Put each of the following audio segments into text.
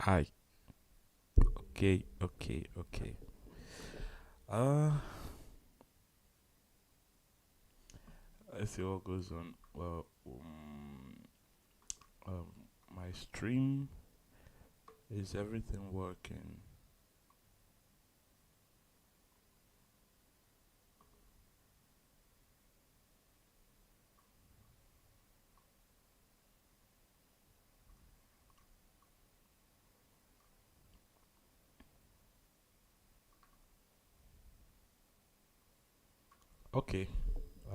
Hi. Okay. Uh, let's see what goes on. Well, um, my stream is everything working? Okay,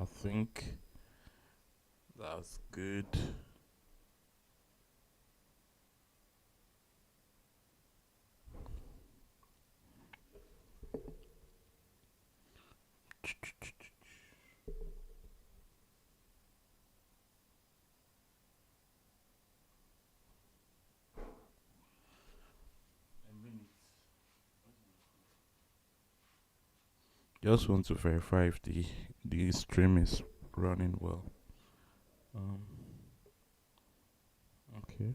I think that's good. Just want to verify if the stream is running well. Um, okay.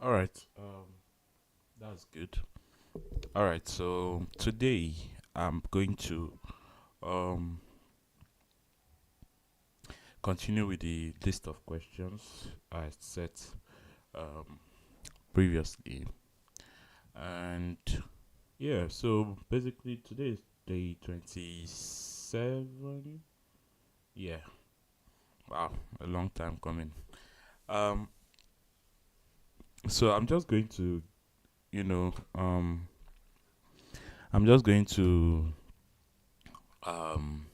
All right. That's good. All right. So today I'm going to um continue with the list of questions I set um, previously. And yeah, so basically today is day 27. Yeah, wow, a long time coming. Um, so I'm just going to, you know, I'm just going to, um,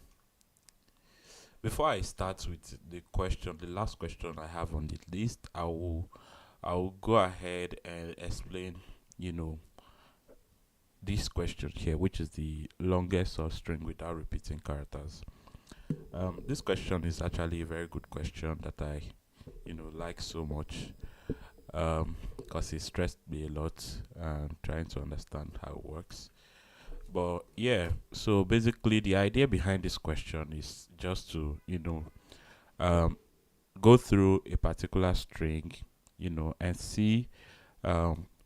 before I start with the question, the last question I have on the list, I will go ahead and explain, you know, this question here, which is the longest substring without repeating characters. This question is actually a very good question that I, like so much because it stressed me a lot and trying to understand how it works. But yeah, so basically, the idea behind this question is just to, um, go through a particular string, and see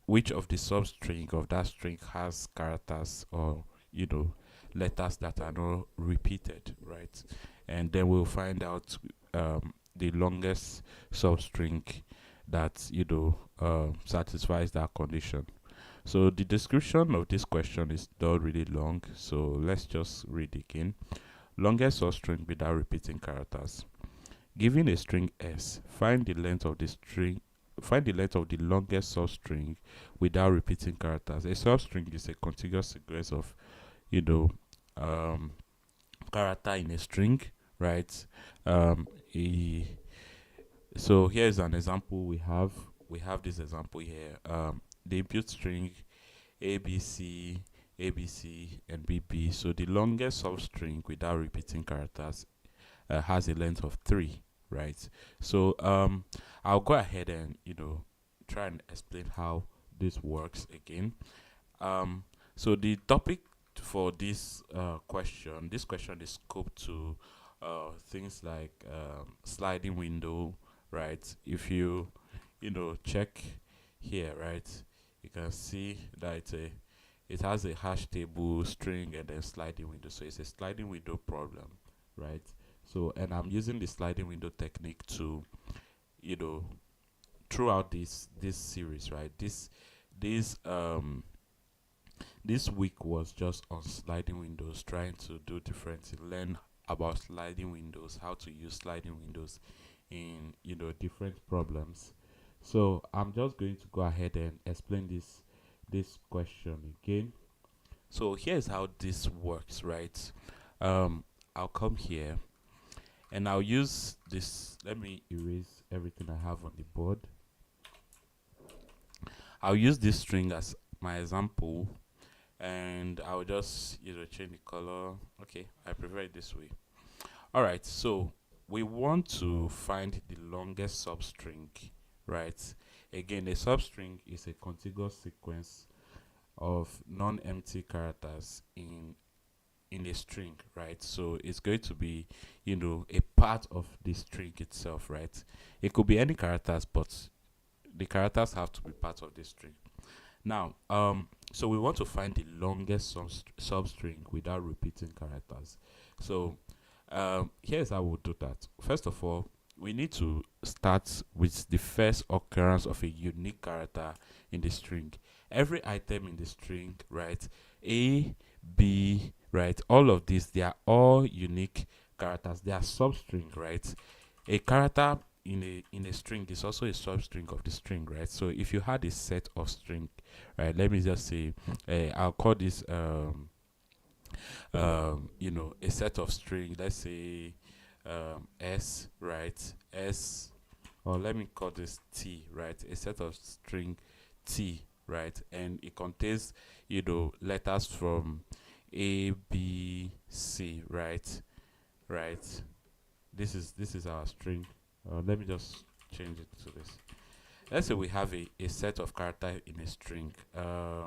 which of the substring of that string has characters or letters that are not repeated, right? And then we'll find out the longest substring that satisfies that condition. So the description of this question is not really long, so let's just read again. Longest substring without repeating characters. Given a string S, find the length of the longest substring without repeating characters. A substring is a contiguous sequence of, you know, um, character in a string, right? Um, a, so here's an example we have. We have this example here. The input string ABC, ABC, and BB. So the longest substring without repeating characters has a length of 3, right? So I'll go ahead and try and explain how this works again. Um, so the topic for this question is scoped to things like sliding window, right? If you check here, right, you can see that it has a hash table string and then sliding window. So it's a sliding window problem, right? So and I'm using the sliding window technique to you know throughout this series, right? This week was just on sliding windows, trying to do different things, learn about sliding windows, how to use sliding windows in different problems. So I'm just going to go ahead and explain this question again. So here's how this works, right? I'll come here and I'll use this. Let me erase everything I have on the board. I'll use this string as my example, and I'll just change the color. Okay, I prefer it this way. All right, so we want to find the longest substring, right? Again, a substring is a contiguous sequence of non-empty characters in a string, right? So it's going to be, a part of the string itself, right? It could be any characters, but the characters have to be part of the string. Now, so we want to find the longest substring without repeating characters. So, here's how we'll do that. First of all, we need to start with the first occurrence of a unique character in the string. Every item in the string, right? A, B, right? All of these, they are all unique characters. They are substring, right? A character in a string is also a substring of the string, right? So if you had a set of string, right? Let me just say, I'll call this a set of string. Let's say S, right? S, or let me call this T, right? A set of string T, right? And it contains letters from A, B, C, right? Right. This is our string. Let me just change it to this. Let's say we have a set of character in a string. I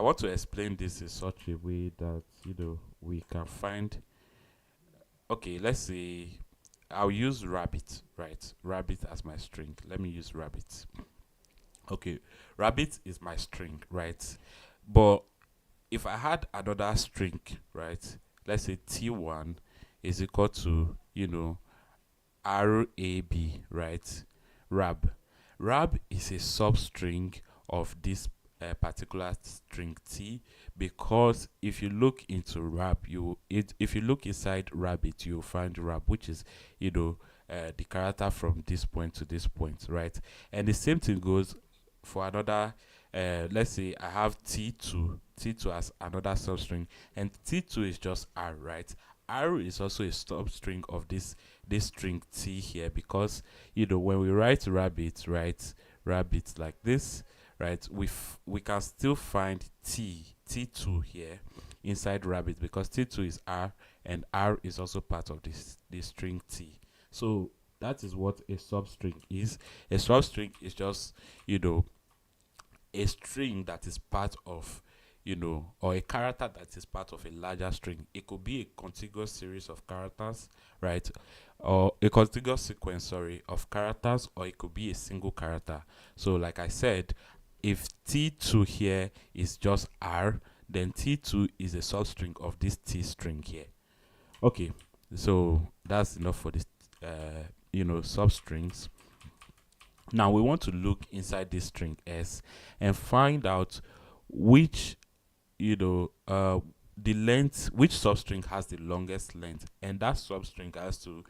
want to explain this in such a way that we can find. Okay, let's say I'll use rabbit, right? Rabbit as my string. Let me use rabbit. Okay, rabbit is my string, right? But if I had another string, right? Let's say T1 is equal to RAB, right? Rab. Rab is a substring of this particular string T, because if you look into rab, if you look inside rabbit, you'll find rab, which is the character from this point to this point, right? And the same thing goes for another. Let's say I have T2 as another substring, and T2 is just R, right? R is also a substring of this string T here, because when we write rabbit, right, rabbit like this, right, we can still find T2 here inside rabbit, because T2 is R, and R is also part of this string T. So that is what a substring is. A substring is just a string that is part of or a character that is part of a larger string. It could be a contiguous series of characters, right? Or a contiguous sequence, sorry, of characters, or it could be a single character. So like I said, if T2 here is just R, then T2 is a substring of this T string here. Okay, so that's enough for this substrings. Now we want to look inside this string S and find out which the length, which substring has the longest length, and that substring has to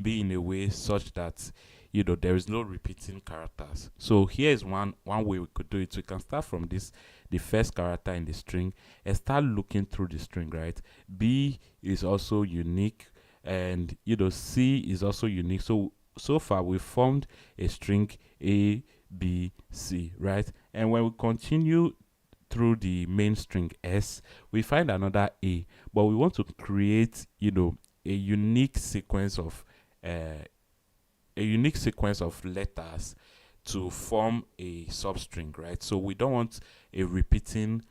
be in a way such that there is no repeating characters. So here is one way we could do it. We can start from the first character in the string, and start looking through the string, right? B is also unique, and C is also unique. So far we formed a string A, B, C, right? And when we continue through the main string S, we find another A, but we want to create a unique sequence of letters to form a substring, right? So we don't want a repeating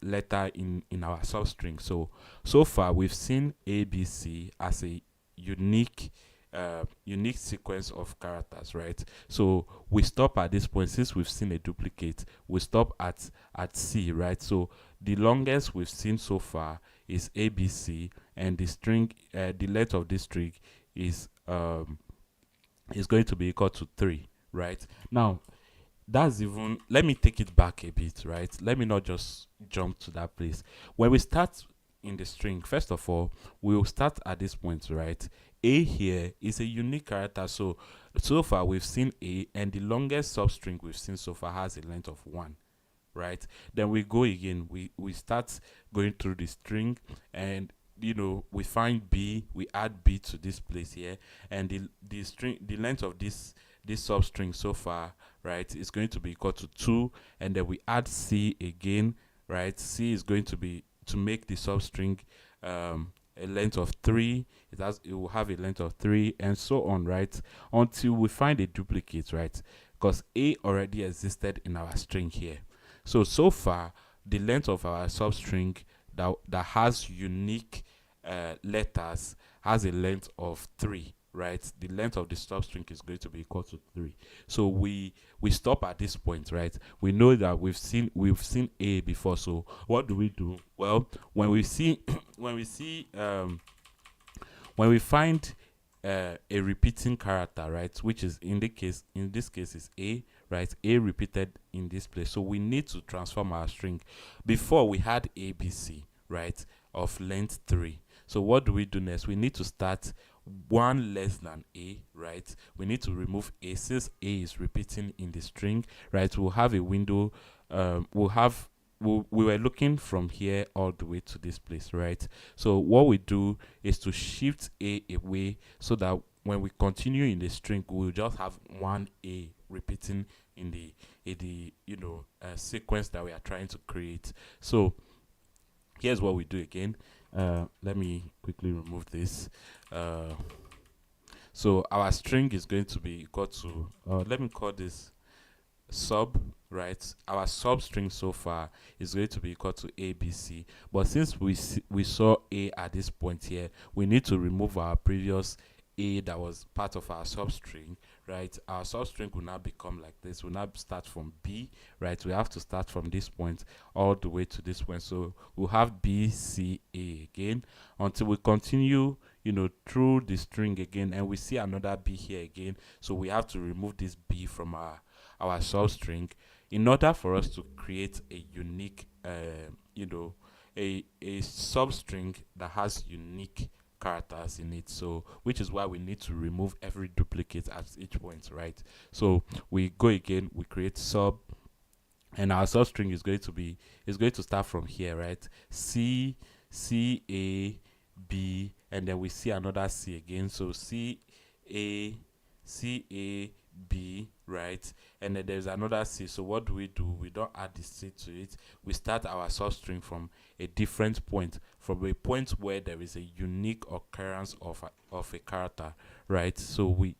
letter in our substring. So far we've seen ABC as a unique sequence of characters, right? So we stop at this point. Since we've seen a duplicate, we stop at C, right? So the longest we've seen so far is ABC, and the length of this string is going to be equal to 3, right? Now let me take it back a bit, right? Let me not just jump to that place. When we start in the string, first of all, we will start at this point, right? A here is a unique character. So far we've seen A, and the longest substring we've seen so far has a length of 1, right? Then we go again, we start going through the string, and we find B, we add B to this place here, and the length of this substring so far, right, is going to be equal to 2, and then we add C again, right? C is going to be, to make the substring a length of 3, it will have a length of 3, and so on, right, until we find a duplicate, right, because A already existed in our string here. So far the length of our substring that has unique letters has a length of 3, right. The length of the substring is going to be equal to 3. So we stop at this point, right. We know that we've seen A before. So what do we do? Well, when we see when we see when we find a repeating character, right, which is in this case is A, right, A repeated in this place, so we need to transform our string. Before we had ABC, right, of length 3. So what do we do next? We need to start one less than A, right. We need to remove A since A is repeating in the string, right. We'll have a window. We were looking from here all the way to this place, right. So what we do is to shift A away, so that when we continue in the string, we'll just have one A repeating in the sequence that we are trying to create. So here's what we do again. Let me quickly remove this. So our string is going to be equal to, let me call this sub, right. Our substring so far is going to be equal to ABC, but since we saw A at this point here, we need to remove our previous A that was part of our substring, right. Our substring will now become like this. We'll now start from B, right. We have to start from this point all the way to this point. So we'll have B, C, A again until we continue, through the string again, and we see another B here again. So we have to remove this B from our substring in order for us to create a unique a substring that has unique characters in it. So which is why we need to remove every duplicate at each point, right. So we go again, we create sub, and our substring is going to start from here, right. C A B, and then we see another C again. So C A B, right, and then there's another C. So what do? We don't add the C to it. We start our substring from a different point, from a point where there is a unique occurrence of a character, right. So we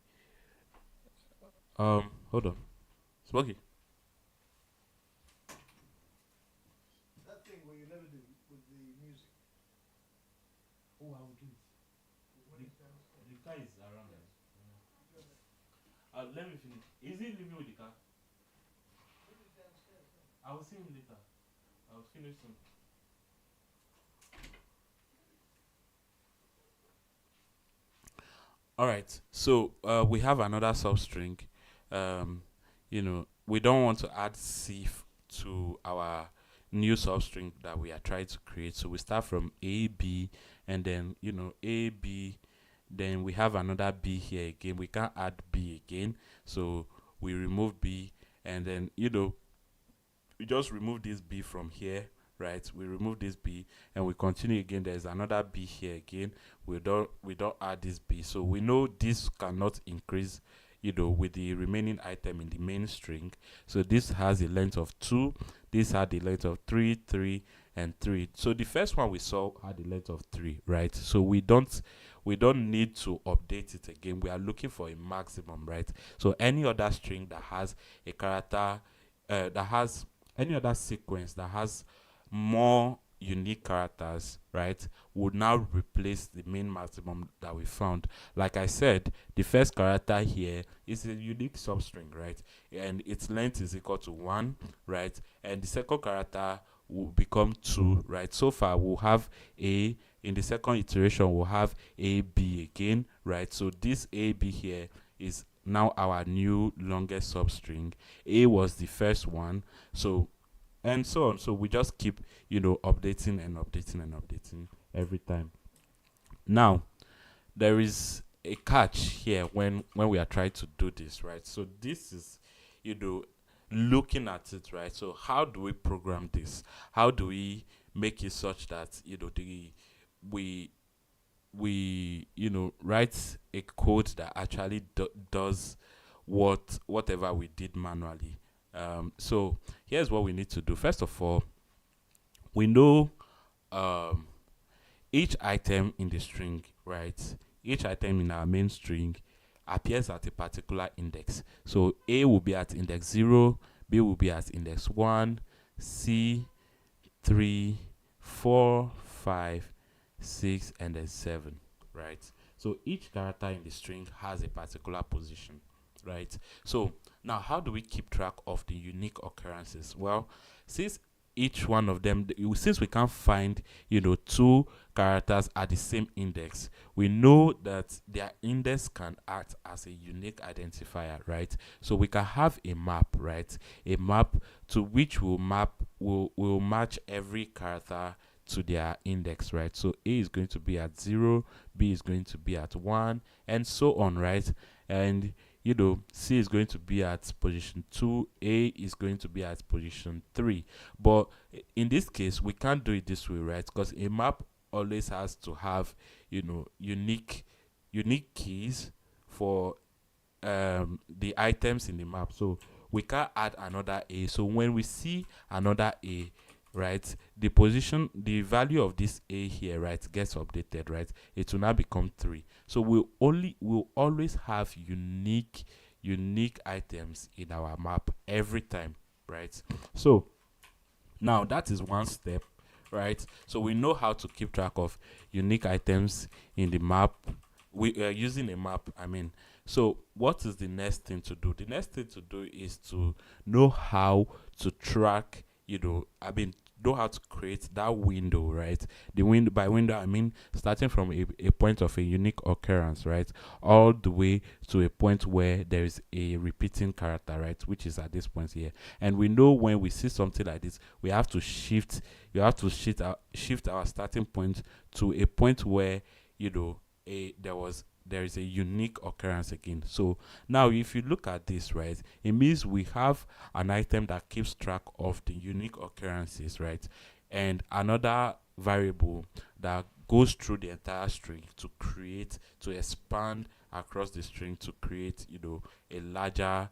hold on, Smokey. That thing where you never do with the music. Oh, I will do it. When it's downstairs. The car is around there. Let me finish. Is he leaving with the car? When it's downstairs. I will see him later. I'll finish soon. All right. So we have another substring. Um, we don't want to add to our new substring that we are trying to create. So we start from A B, and then A B. Then we have another B here again. We can't add B again, so we remove B, and then we just remove this B from here, right. We remove this B, and we continue again. There's another B here again. We don't add this B, so we know this cannot increase with the remaining item in the main string. So this has a length of 2, this had the length of 3, 3, and 3. So the first one we saw had the length of 3, right. So we don't need to update it again. We are looking for a maximum, right. So any other string that has a character, that has any other sequence that has more unique characters, right, would now replace the main maximum that we found. Like I said, the first character here is a unique substring, right, and its length is equal to 1, right, and the second character will become 2, right. So far we'll have A. In the second iteration we'll have AB again, right. So this AB here is now our new longest substring. A was the first one, so and so on. So we just keep updating and updating and updating every time. Now there is a catch here when we are trying to do this, right. So this is you know looking at it, right. So how do we program this? How do we make it such that the we write a code that actually does whatever we did manually? So here's what we need to do. First of all, we know, um, each item in the string, right? Each item in our main string appears at a particular index. So A will be at index 0, B will be at index 1, C 3, 4, 5, 6, and then 7, right? So each character in the string has a particular position, right? So now, how do we keep track of the unique occurrences? Well, since each one of them, since we can't find, two characters at the same index, we know that their index can act as a unique identifier, right? So we can have a map, right? A map to which will match every character to their index, right? So A is going to be at 0, B is going to be at 1, and so on, right? And C is going to be at position 2, A is going to be at position 3. But in this case, we can't do it this way, right? Because a map always has to have, unique keys for the items in the map. So we can't add another A. So when we see another A, right, the value of this A here, right, gets updated, right? It will now become 3. So we'll always have unique items in our map every time, right? So now that is one step, right? So we know how to keep track of unique items in the map. We are using a map, I mean. So what is the next thing to do? The next thing to do is to know how to track, know how to create that window, right? The window, by window I mean starting from a point of a unique occurrence, right, all the way to a point where there is a repeating character, right, which is at this point here. And we know when we see something like this, we have to shift our starting point to a point where there is a unique occurrence again. So now if you look at this, right, it means we have an item that keeps track of the unique occurrences, right, and another variable that goes through the entire string to expand across the string to create a larger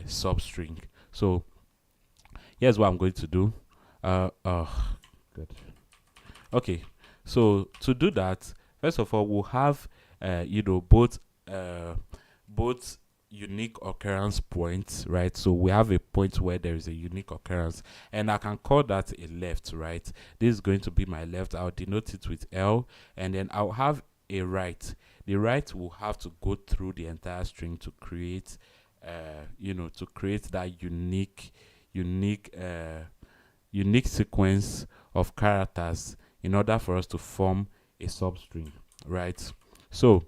substring. So here's what I'm going to do. Good. Okay, so to do that, first of all, we'll have both unique occurrence points, right? So we have a point where there is a unique occurrence, and I can call that a left, right? This is going to be my left. I'll denote it with L, and then I'll have a right. The right will have to go through the entire string to create that unique sequence of characters in order for us to form a substring, right? So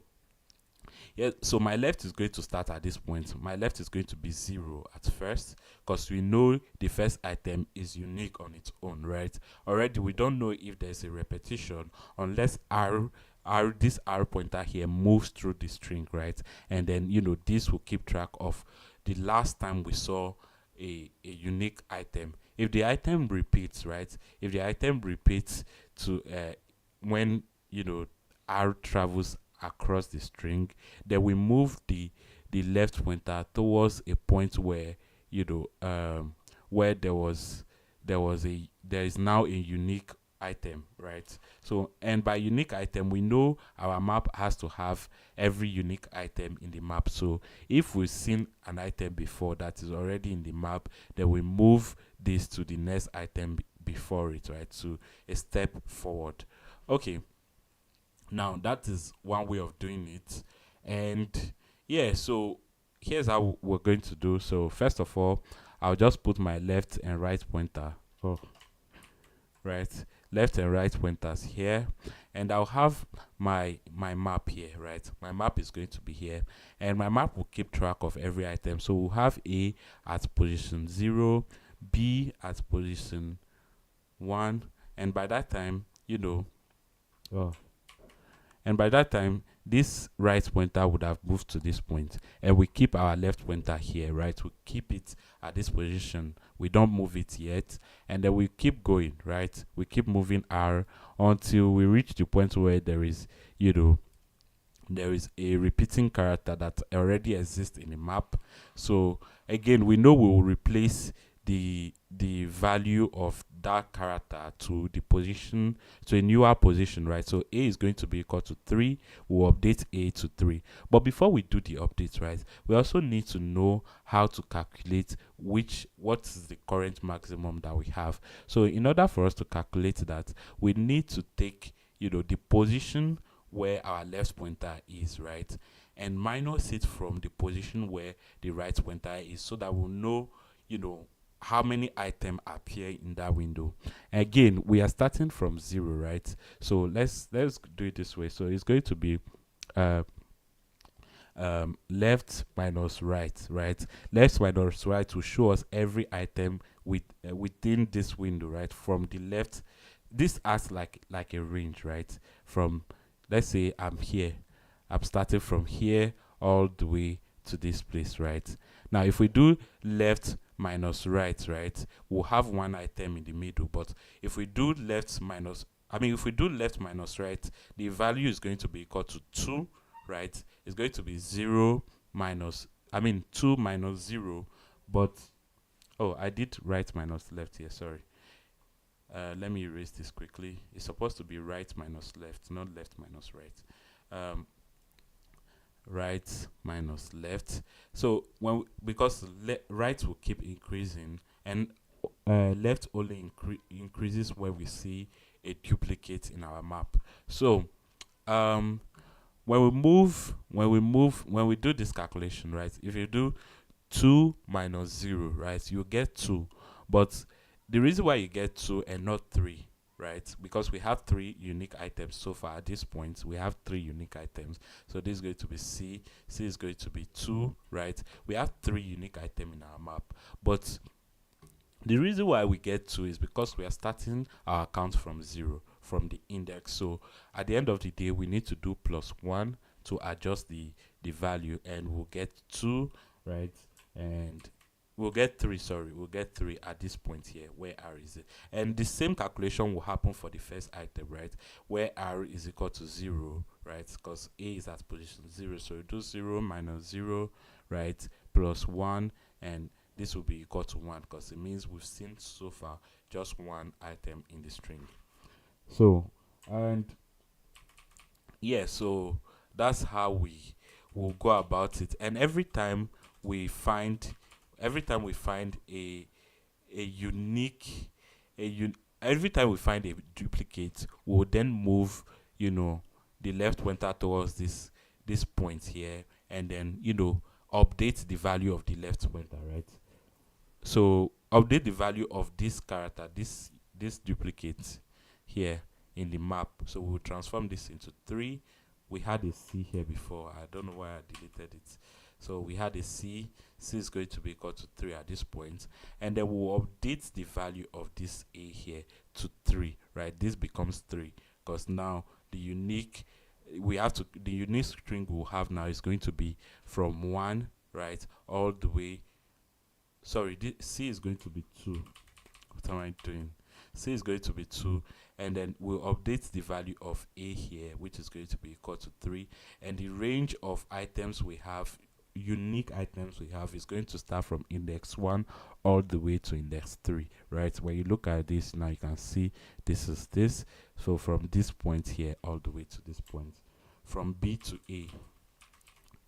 so my left is going to start at this point. My left is going to be 0 at first, because we know the first item is unique on its own, right? Already we don't know if there's a repetition unless this R pointer here moves through the string, right? And then this will keep track of the last time we saw a unique item. If the item repeats, right? If the item repeats to when R travels across the string, then we move the left pointer towards a point where where there is now a unique item, right? So, and by unique item, we know our map has to have every unique item in the map. So if we've seen an item before that is already in the map, then we move this to the next item before it, right? So a step forward. Okay, now that is one way of doing it. And yeah, so here's how we're going to do. So first of all, I'll just put my left and right pointer. Oh, right, left and right pointers here, and I'll have my map here, right? My map is going to be here, and my map will keep track of every item. So we'll have A at position 0, B at position 1, and by that time, and by that time, this right pointer would have moved to this point, and we keep our left pointer here, right? We keep it at this position. We don't move it yet, and then we keep going, right? We keep moving R until we reach the point where there is a repeating character that already exists in the map. So again, we know we will replace the value of that character to the position, to a newer position, right? So a is going to be equal to 3. We'll update a to 3. But before we do the update, right, we also need to know how to calculate what is the current maximum that we have. So in order for us to calculate that, we need to take, the position where our left pointer is, right, and minus it from the position where the right pointer is, so that we'll know, how many items appear in that window. Again, we are starting from 0, right? So let's do it this way. So it's going to be uh left minus right, right? Left minus right will show us every item within this window, right? From the left, this acts like a range, right? From, let's say I'm here, I'm starting from here all the way to this place, right? Now if we do left minus right, right, we'll have one item in the middle. But if we do if we do left minus right, the value is going to be equal to 2, right? It's going to be 2 minus 0. But oh, I did right minus left here, sorry. Let me erase this quickly. It's supposed to be right minus left, not left minus right. Right minus left. So because right will keep increasing, and left only increases when we see a duplicate in our map. So when we do this calculation, right, if you do 2 minus 0, right, you get 2. But the reason why you get 2 and not 3, right, because we have 3 unique items so far. At this point we have 3 unique items. So this is going to be C is going to be 2, right? We have 3 unique items in our map. But the reason why we get 2 is because we are starting our count from 0, from the index. So at the end of the day, we need to do +1 to adjust the value, and we'll get 2, right? And we'll get 3, sorry, we'll get 3 at this point here where r is it. And the same calculation will happen for the first item, right, where r is equal to 0, right, because a is at position 0. So we do 0 minus 0, right, +1, and this will be equal to 1, because it means we've seen so far just one item in the string. So, and yeah, so that's how we will go about it. And every time we find a unique every time we find a duplicate, we'll then move the left pointer towards this point here, and then update the value of the left pointer, right? So update the value of this character, this duplicate here in the map. So we'll transform this into 3. We had a C here before. I don't know why I deleted it. So we had a C is going to be equal to 3 at this point, and then we'll update the value of this A here to 3, right? This becomes 3, because now the unique string we'll have now is going to be from 1, right, all the way. Sorry, C is going to be 2. What am I doing? C is going to be 2, and then we'll update the value of A here, which is going to be equal to 3, and the range of items we have, unique items we have, is going to start from index 1 all the way to index 3, right? When you look at this now, you can see this is this. So from this point here all the way to this point, from B to A.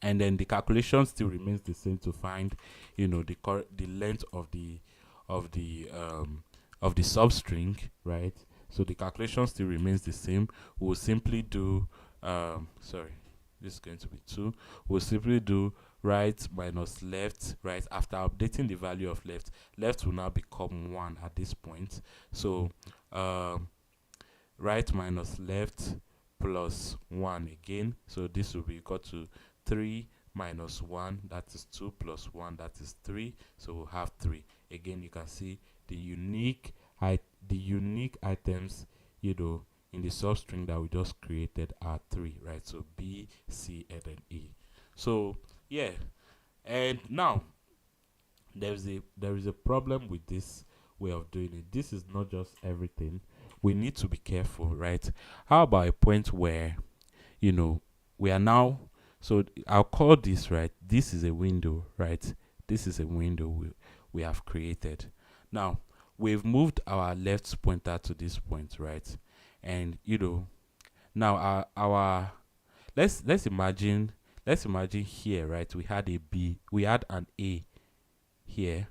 And then the calculation still remains the same to find the length of the substring, right? So the calculation still remains the same. We'll simply do sorry, this is going to be 2. We'll simply do right minus left, right? After updating the value of left will now become 1 at this point. So right minus left plus 1 again. So this will be equal to 3 minus 1, that is 2, plus 1, that is 3. So we'll have 3. Again, you can see the unique items in the substring that we just created are 3, right? So B, C, and then A. So yeah, and now there is a problem with this way of doing it. This is not just everything. We need to be careful, right? How about a point where we are now, so I'll call this, right, this is a window, right? This is a window we have created. Now, we've moved our left pointer to this point, right? And now our let's imagine here, right? We had an A here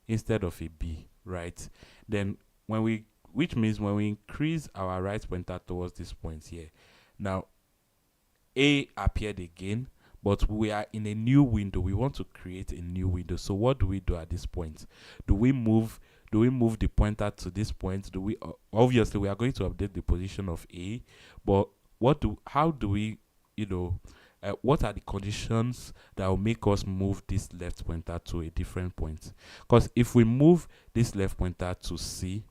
instead of a B, right? Then when we which means when we increase our right pointer towards this point here, now A appeared again, but we are in a new window. We want to create a new window. So what do we do at this point? Do we move the pointer to this point? Do we obviously we are going to update the position of A, but how do we, what are the conditions that will make us move this left pointer to a different point? Because if we move this left pointer to C,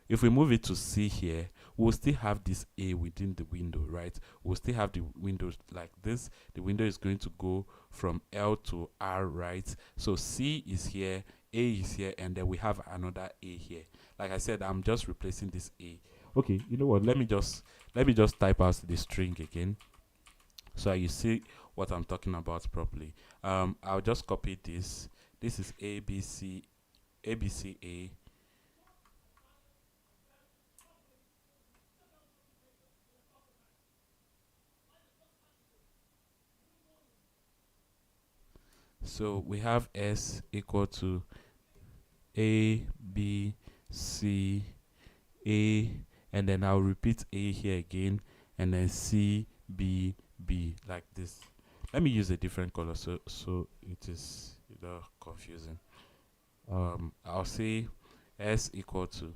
if we move it to C here, we'll still have this A within the window, right? We'll still have the windows like this. The window is going to go from L to R, right? So C is here, A is here, and then we have another A here. Like I said, I'm just replacing this A. Okay, you know what? Let me just type out the string again, so you see what I'm talking about properly. I'll just copy this. This is ABCA. So we have S equal to A, B, C, A, and then I'll repeat A here again, and then C, B, B, like this. Let me use a different color so it is confusing. I'll say S equal to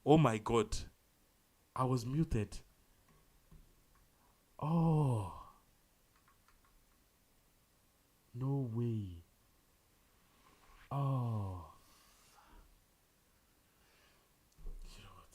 Oh my god. I was muted. Oh, no way. Oh. You know what?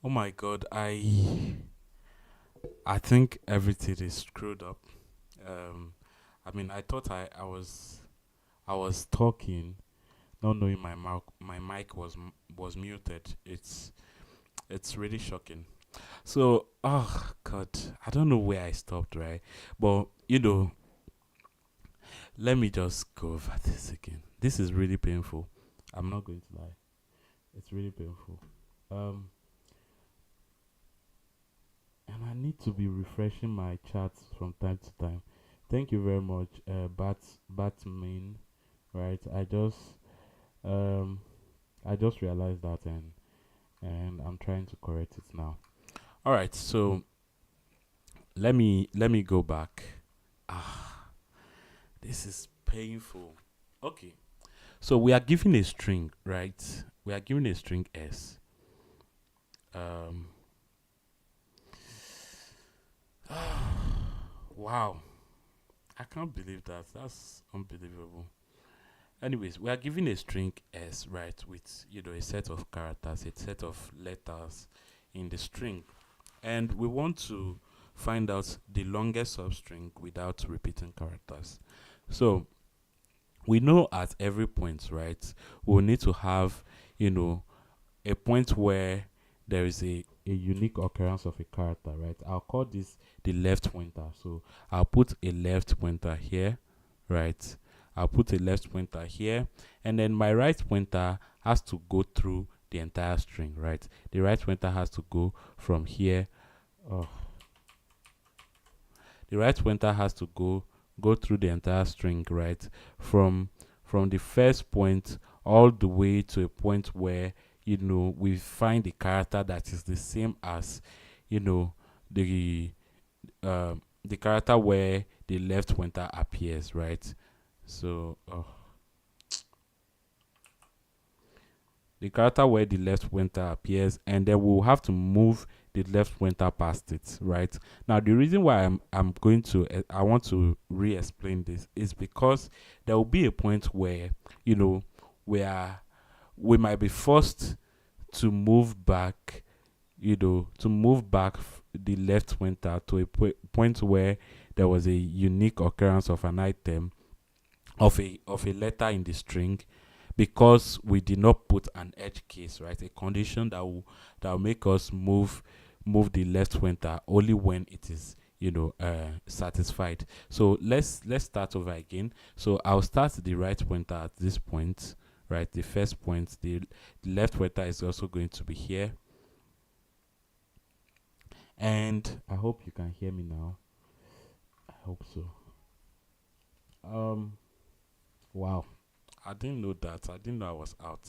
Oh my god, I think everything is screwed up. Um, I mean, I thought I was talking, not knowing my mic was muted. It's really shocking. So, oh God, I don't know where I stopped, right? But let me just go over this again. This is really painful. I'm not going to lie. It's really painful. Um, and I need to be refreshing my chats from time to time. Thank you very much, Batman. Right, um I just realized that, and I'm trying to correct it now. All right, so let me go back. Ah, this is painful. Okay, so we are given a string, right? We are given a string s. Um, wow, I can't believe that. That's unbelievable. Anyways, we are given a string s, right, with a set of characters, a set of letters in the string, and we want to find out the longest substring without repeating characters. So we know at every point, right, we'll need to have, you know, a point where there is a unique occurrence of a character, right? I'll call this the left pointer. So I'll put a left pointer here, right? I'll put a left pointer here, and then my right pointer has to go through the entire string, right? The right pointer has to go from here. Oh, the right pointer has to go through the entire string, right? From the first point all the way to a point where we find a character that is the same as you know the the character where the left pointer appears, right? So the character where the left pointer appears, and then we'll have to move the left pointer past it, right? Now the reason why I'm going to I want to re-explain this is because there will be a point where you know we are we might be forced to move back, the left pointer to a point where there was a unique occurrence of an item, of a letter in the string, because we did not put an edge case, right? A condition that will make us move the left pointer only when it is satisfied. So let's start over again. So I'll start the right pointer at this point, right? The first point, the left pointer is also going to be here, and I hope you can hear me now. I hope so. um wow, I didn't know that. I didn't know I was out.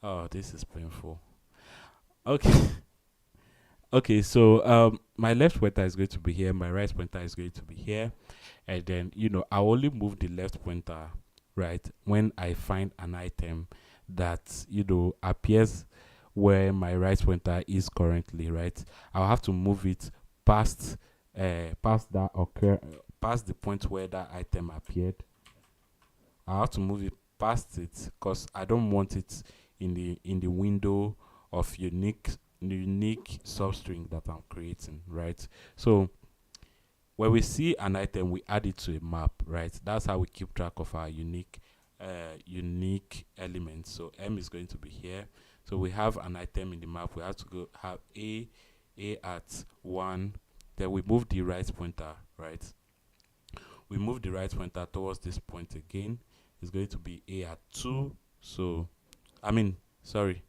Oh, this is painful. Okay. Okay, so my left pointer is going to be here, my right pointer is going to be here, and then I only move the left pointer, right, when I find an item that appears where my right pointer is currently, right. I'll have to move it past past the point where that item appeared. I have to move it past it because I don't want it in the window of unique substring that I'm creating, right? So when we see an item, we add it to a map, right? That's how we keep track of our unique elements. So M is going to be here. So we have an item in the map. We have to go have A at 1. Then we move the right pointer, right? We move the right pointer towards this point again. It's going to be A at 2. So I mean, sorry,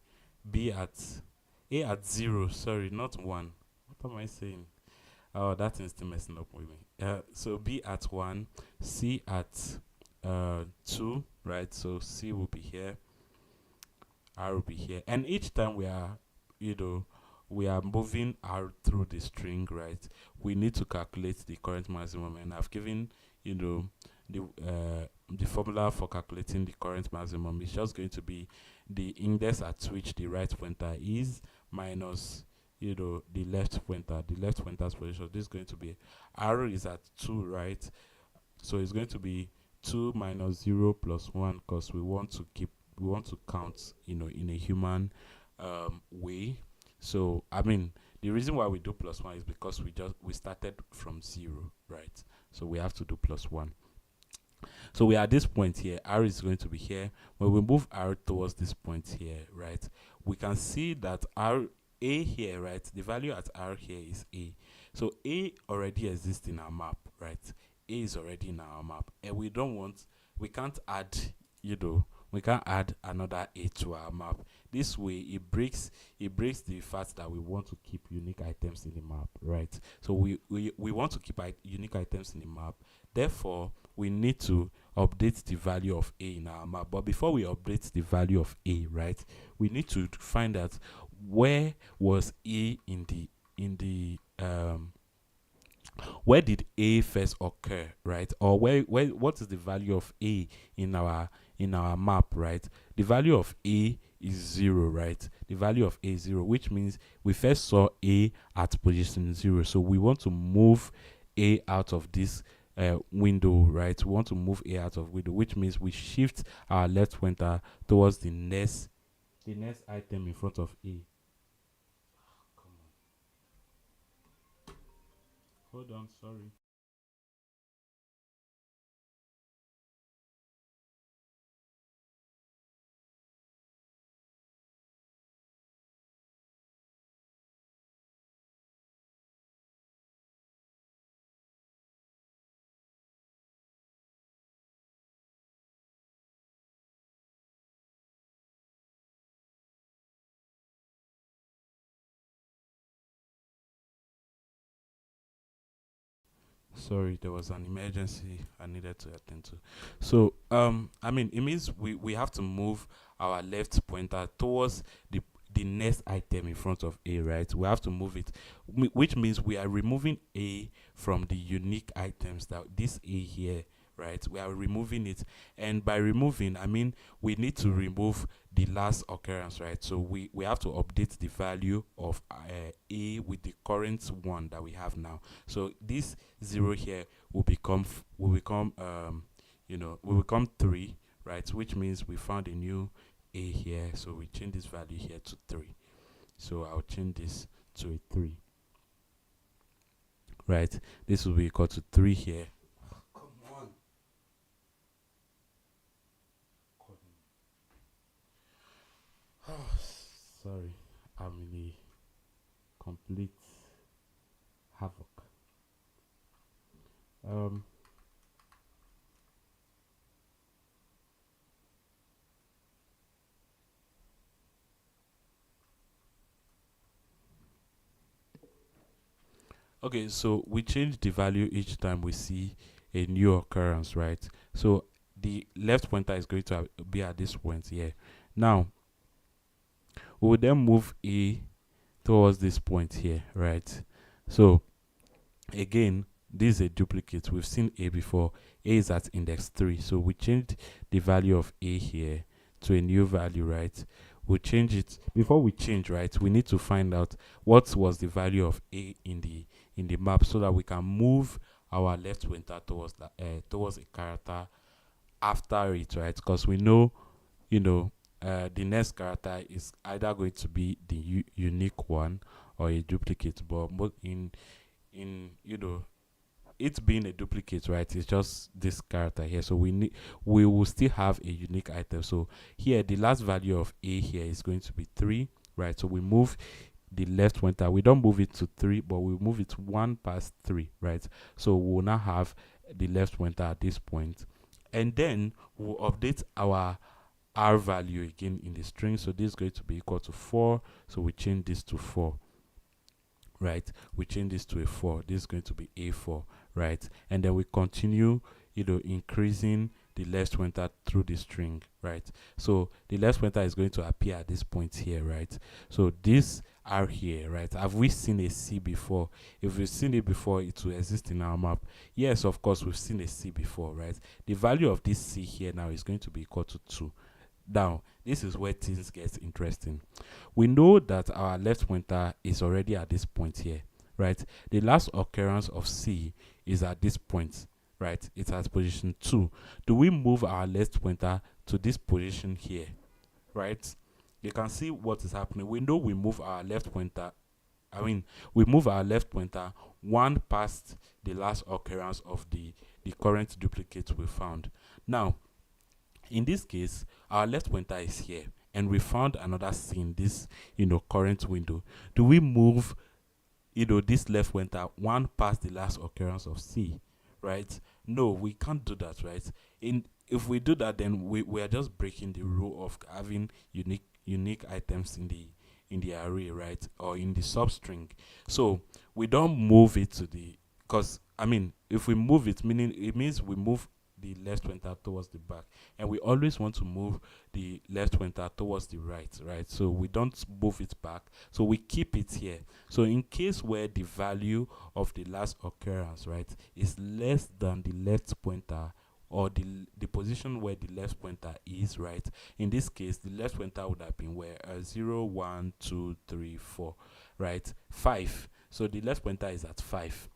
B at A at 0. Sorry, not 1. What am I saying? Oh, that thing's still messing up with me. So B at 1, C at 2, right? So C will be here, R will be here, and each time we are moving R through the string, right? We need to calculate the current maximum, and I've given you know the formula for calculating the current maximum is just going to be the index at which the right pointer is minus the left pointer's position. This is going to be R is at 2, right? So it's going to be 2 minus 0 plus 1, because we want to count in a human way. So I mean, The reason why we do plus 1 is because we started from 0, right? So we have to do plus 1. So we are at this point here. R is going to be here. When we move R towards this point here, right, we can see that A here, right, the value at R here is A. So A already exists in our map, right? A is already in our map, and we can't add, we can't add another A to our map. This way it breaks the fact that we want to keep unique items in the map, right? So we want to keep unique items in the map. Therefore, we need to update the value of A in our map. But before we update the value of A, right, we need to find out where was A where did A first occur, right? Or what is the value of A in our map, right? The value of A is 0, right? The value of A is 0, which means we first saw A at position 0. So we want to move A out of this window, right? We want to move A out of window, which means we shift our left pointer towards the next item in front of A. Hold on, sorry. Sorry, there was an emergency I needed to attend to. So, I mean, it means we have to move our left pointer towards the next item in front of A, right? We have to move it, which means we are removing A from the unique items, that this A here, right? We are removing it, and by removing, I mean we need to remove the last occurrence, right? So we have to update the value of A with the current one that we have now. So this 0 here will become 3, right? Which means we found a new A here, so we change this value here to 3. So I'll change this to a 3, right? This will be equal to 3 here. Come on. Sorry, I'm in a complete havoc. Okay, so we change the value each time we see a new occurrence, right? So the left pointer is going to be at this point here. Now, we will then move A towards this point here, right? So again, this is a duplicate. We've seen A before. A is at index 3. So we changed the value of A here to a new value, right? We'll change it. Before we change, right, we need to find out what was the value of A in the map, so that we can move our left pointer towards a character after it, right? Because we know, the next character is either going to be the unique one or a duplicate. But in it being a duplicate, right, it's just this character here. So we will still have a unique item. So here the last value of A here is going to be 3, right? So we move the left pointer. We don't move it to 3, but we move it 1 past 3, right? So we'll now have the left pointer at this point, and then we'll update our R value again in the string. So this is going to be equal to 4. So we change this to 4, right? We change this to a 4. This is going to be A4, right? And then we continue, increasing the left pointer through the string, right? So the left pointer is going to appear at this point here, right? So this R here, right? Have we seen a C before? If we've seen it before, it will exist in our map. Yes, of course, we've seen a C before, right? The value of this C here now is going to be equal to 2. Now, this is where things get interesting. We know that our left pointer is already at this point here, right? The last occurrence of C is at this point, right? It's at position 2. Do we move our left pointer to this position here, right? You can see what is happening. We know we move our left pointer I mean, we move our left pointer one past the last occurrence of the current duplicate we found. Now, in this case, our left pointer is here, and we found another C in this, current window. Do we move, this left pointer one past the last occurrence of C, right? No, we can't do that, right? In If we do that, then we are just breaking the rule of having unique items in the array, right? Or in the substring. So we don't move it to the, because I mean, if we move it, meaning it means we move the left pointer towards the back, and we always want to move the left pointer towards the right, right? So we don't move it back, so we keep it here. So in case where the value of the last occurrence, right, is less than the left pointer, or the position where the left pointer is, right? In this case, the left pointer would have been where 0, 1, 2, 3, 4, right? 5. So the left pointer is at 5.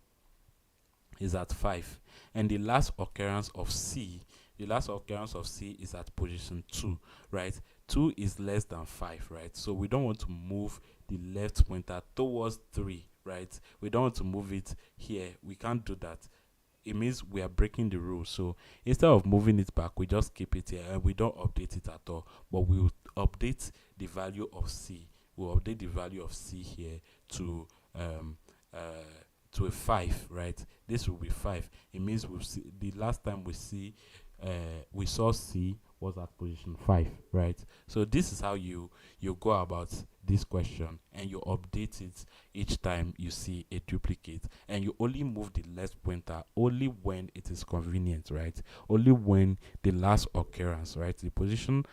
And the last occurrence of C is at position 2, right? 2 is less than 5, right? So we don't want to move the left pointer towards 3, right? We don't want to move it here. We can't do that. It means we are breaking the rule. So instead of moving it back, we just keep it here, and we don't update it at all, but we'll update the value of C. We'll update the value of C here to a 5, right? This will be 5. It means we'll see the last time we saw C was at position 5, right? So this is how you go about this question, and you update it each time you see a duplicate, and you only move the left pointer only when it is convenient, right? Only when the last occurrence, right, the position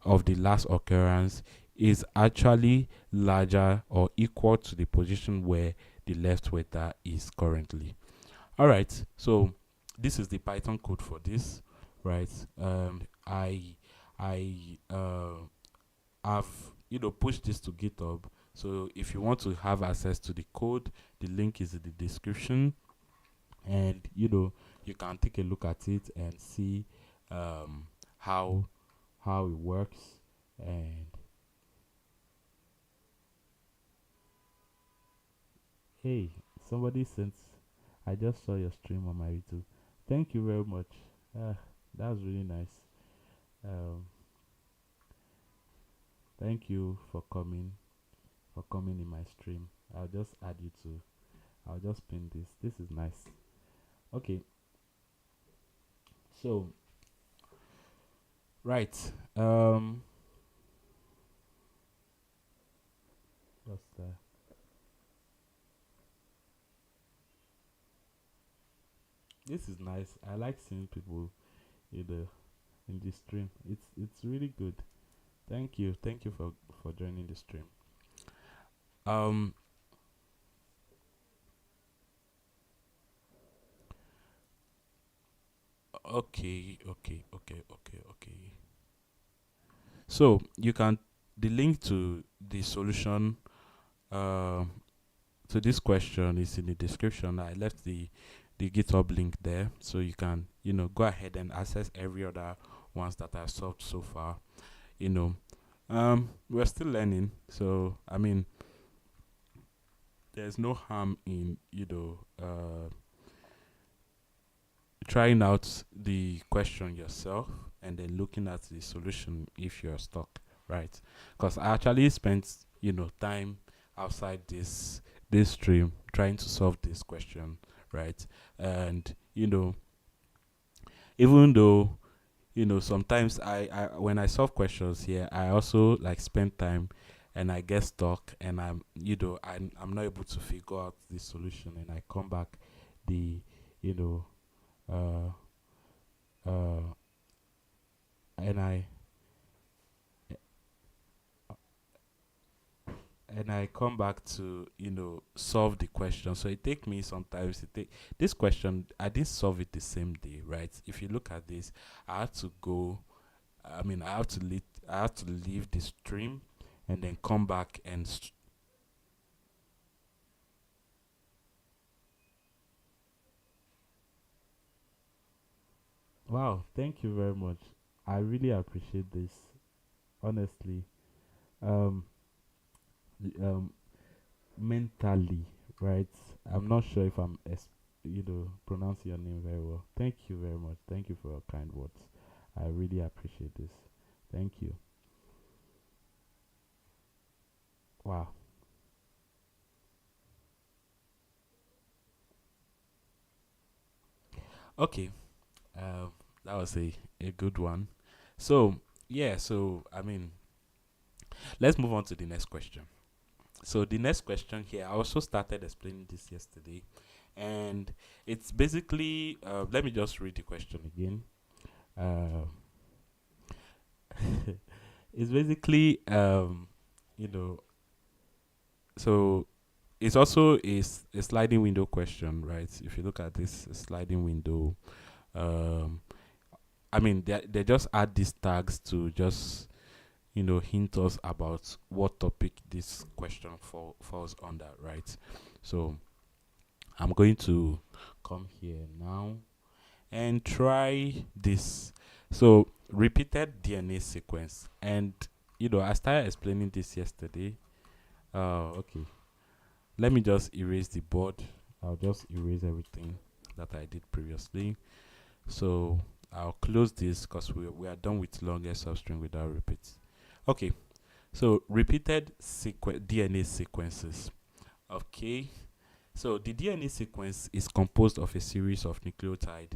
of the last occurrence is actually larger or equal to the position where the left pointer is currently. All right, so this is the Python code for this, right? I have pushed this to GitHub. So if you want to have access to the code, the link is in the description, and you can take a look at it and see how it works. And hey, somebody sent, I just saw your stream on my YouTube. Thank you very much. That was really nice. Um, Thank you for coming in my stream. I'll just add you to. I'll just pin this. This is nice. Okay. So, right. What's that? This is nice. I like seeing people in the stream. It's really good. Thank you for joining the stream. Um. Okay. So you can, the link to the solution to this question is in the description. I left the GitHub link there, so you can go ahead and access every other ones that I've solved so far. We're still learning, so I mean, there's no harm in trying out the question yourself and then looking at the solution if you're stuck, right? Because I actually spent time outside this stream trying to solve this question, right? And even though sometimes I when I solve questions here, I also like spend time and I get stuck, and I'm not able to figure out the solution, and I come back the you know uh uh and I come back to solve the question. So it take me sometimes, it take this question, I didn't solve it the same day, right? If you look at this, I had to go, I mean, I have to leave the stream and then come back and wow, thank you very much. I really appreciate this, honestly. um the, um mentally, right? I'm not sure if I'm pronouncing your name very well. Thank you very much. Thank you for your kind words. I really appreciate this. Thank you. Wow. Okay. Um, that was a good one. So yeah. So I mean, let's move on to the next question. So the next question here, I also started explaining this yesterday, and it's basically. Let me just read the question again. Uh, it's basically you know so it's also a sliding window question, right? If you look at this sliding window, um I mean they just add these tags to just hint us about what topic this question falls under, right? So I'm going to come here now and try this. So repeated DNA sequence, and I started explaining this yesterday. Okay. Let me just erase the board. I'll just erase everything that I did previously. So I'll close this because we are done with longest substring without repeats. Okay. So repeated DNA sequences. Okay. So the DNA sequence is composed of a series of nucleotide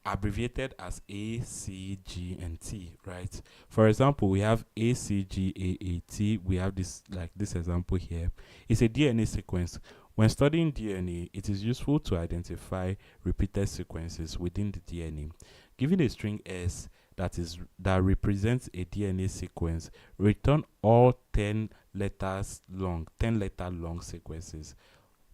abbreviated as A, C, G, and T, right? For example, we have A, C, G, A, A, T. We have this, like this example here. It's a DNA sequence. When studying DNA, it is useful to identify repeated sequences within the DNA. Given a string S that represents a DNA sequence, return all 10 letter long sequences,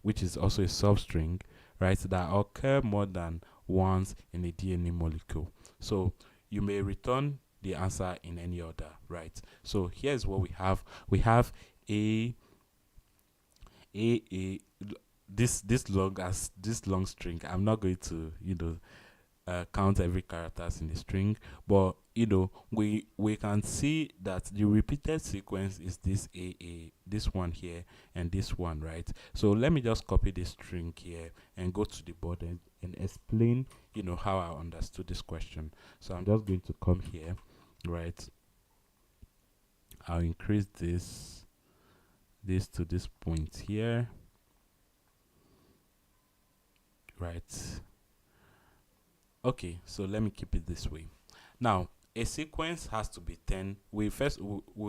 which is also a substring, right, that occur more than once in a DNA molecule. So you may return the answer in any order, right? So here's what we have. We have a a this long string. I'm not going to count every characters in the string, but we can see that the repeated sequence is this one here and this one, right? So let me just copy this string here and go to the board and explain how I understood this question. So I'm just going to come here, right? I'll increase this to this point here, right? Okay, so let me keep it this way. Now, a sequence has to be 10. We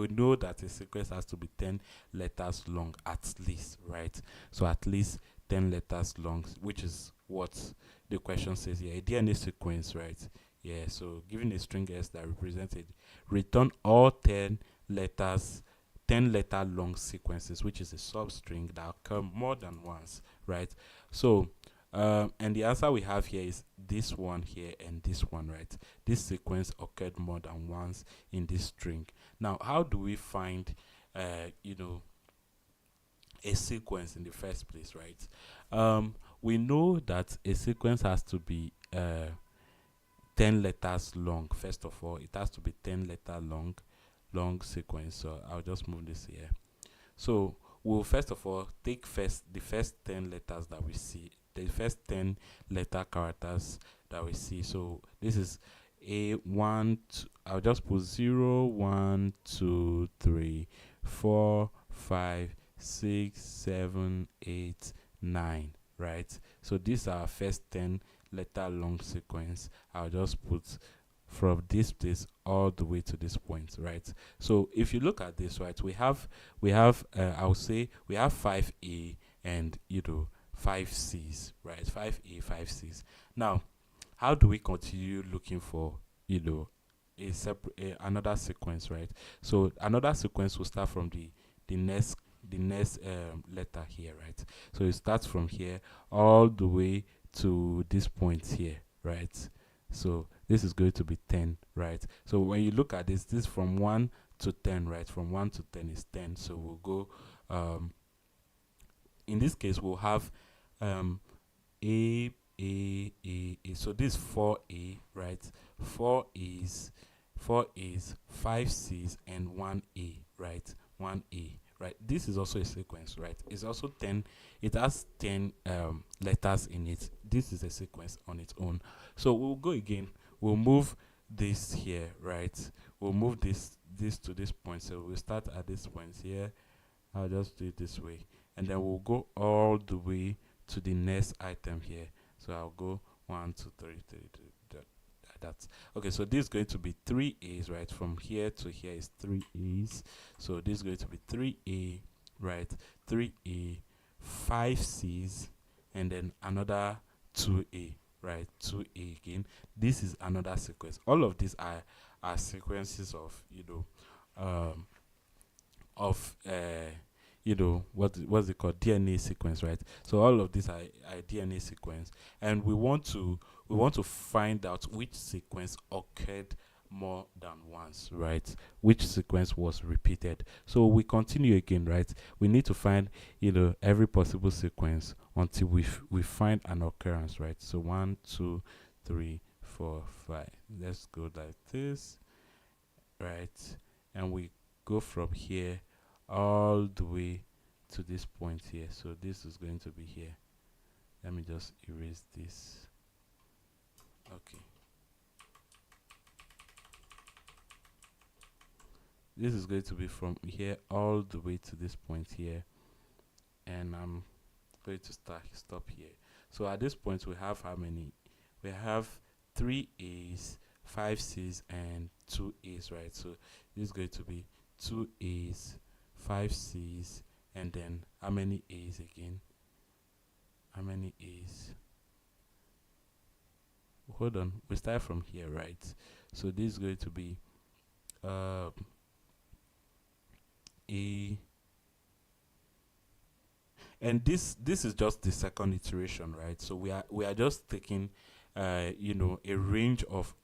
know that a sequence has to be 10 letters long at least, right? So at least 10 letters long, which is what the question says here. A DNA sequence, right? Yeah, so given a string S that represents it, return all 10 letters 10 letter long sequences, which is a substring that occur more than once, right? So and the answer we have here is this one here and this one, right? This sequence occurred more than once in this string. Now, how do we find, a sequence in the first place, right? We know that a sequence has to be 10 letters long. First of all, it has to be 10 letter long sequence. So I'll just move this here. So we'll first of all take the first 10 letters that we see, the first 10 letter characters that we see. So this is A1, I'll just put 0, 1, 2, 3, 4, 5, 6, 7, 8, 9, right? So these are our first 10 letter long sequence. I'll just put from this place all the way to this point, right? So if you look at this, right, we have I would say we have 5A and 5C's, right? 5A, 5C's. Now, how do we continue looking for a separate another sequence, right? So another sequence will start from the next letter here, right? So it starts from here all the way to this point here, right? So this is going to be 10, right? So when you look at this from 1 to 10, right? From 1 to 10 is 10. So we'll go, in this case, we'll have um, A. So this 4A, right? 4 is 5 C's and 1A, right? 1A, right? This is also a sequence, right? It's also 10, it has 10 letters in it. This is a sequence on its own. So we'll go again. We'll move this here, right? We'll move this to this point. So we'll start at this point here. I'll just do it this way. And then we'll go all the way to the next item here. So I'll go 1, 2, 3, 3, 3 that's okay. So this is going to be 3 A's, right? From here to here is 3 A's. So this is going to be 3A, right? 3A, 5 C's, and then another 2A, right? 2A again. This is another sequence. All of these are sequences of, of what's it called, DNA sequence, right? So all of these are DNA sequence, and we want to find out which sequence occurred more than once, right? Which sequence was repeated. So we continue again, right? We need to find every possible sequence until we find an occurrence, right? So 1, 2, 3, 4, 5. Let's go like this, right? And we go from here all the way to this point here. So this is going to be here. Let me just erase this. Okay. This is going to be from here all the way to this point here. And I'm going to stop here. So at this point we have how many? We have 3 A's, 5 C's, and 2 A's, right? So this is going to be 2 A's, 5 C's, and then how many A's again? How many A's? Hold on, we start from here, right? So this is going to be A, and this is just the second iteration, right? So we are just taking a range of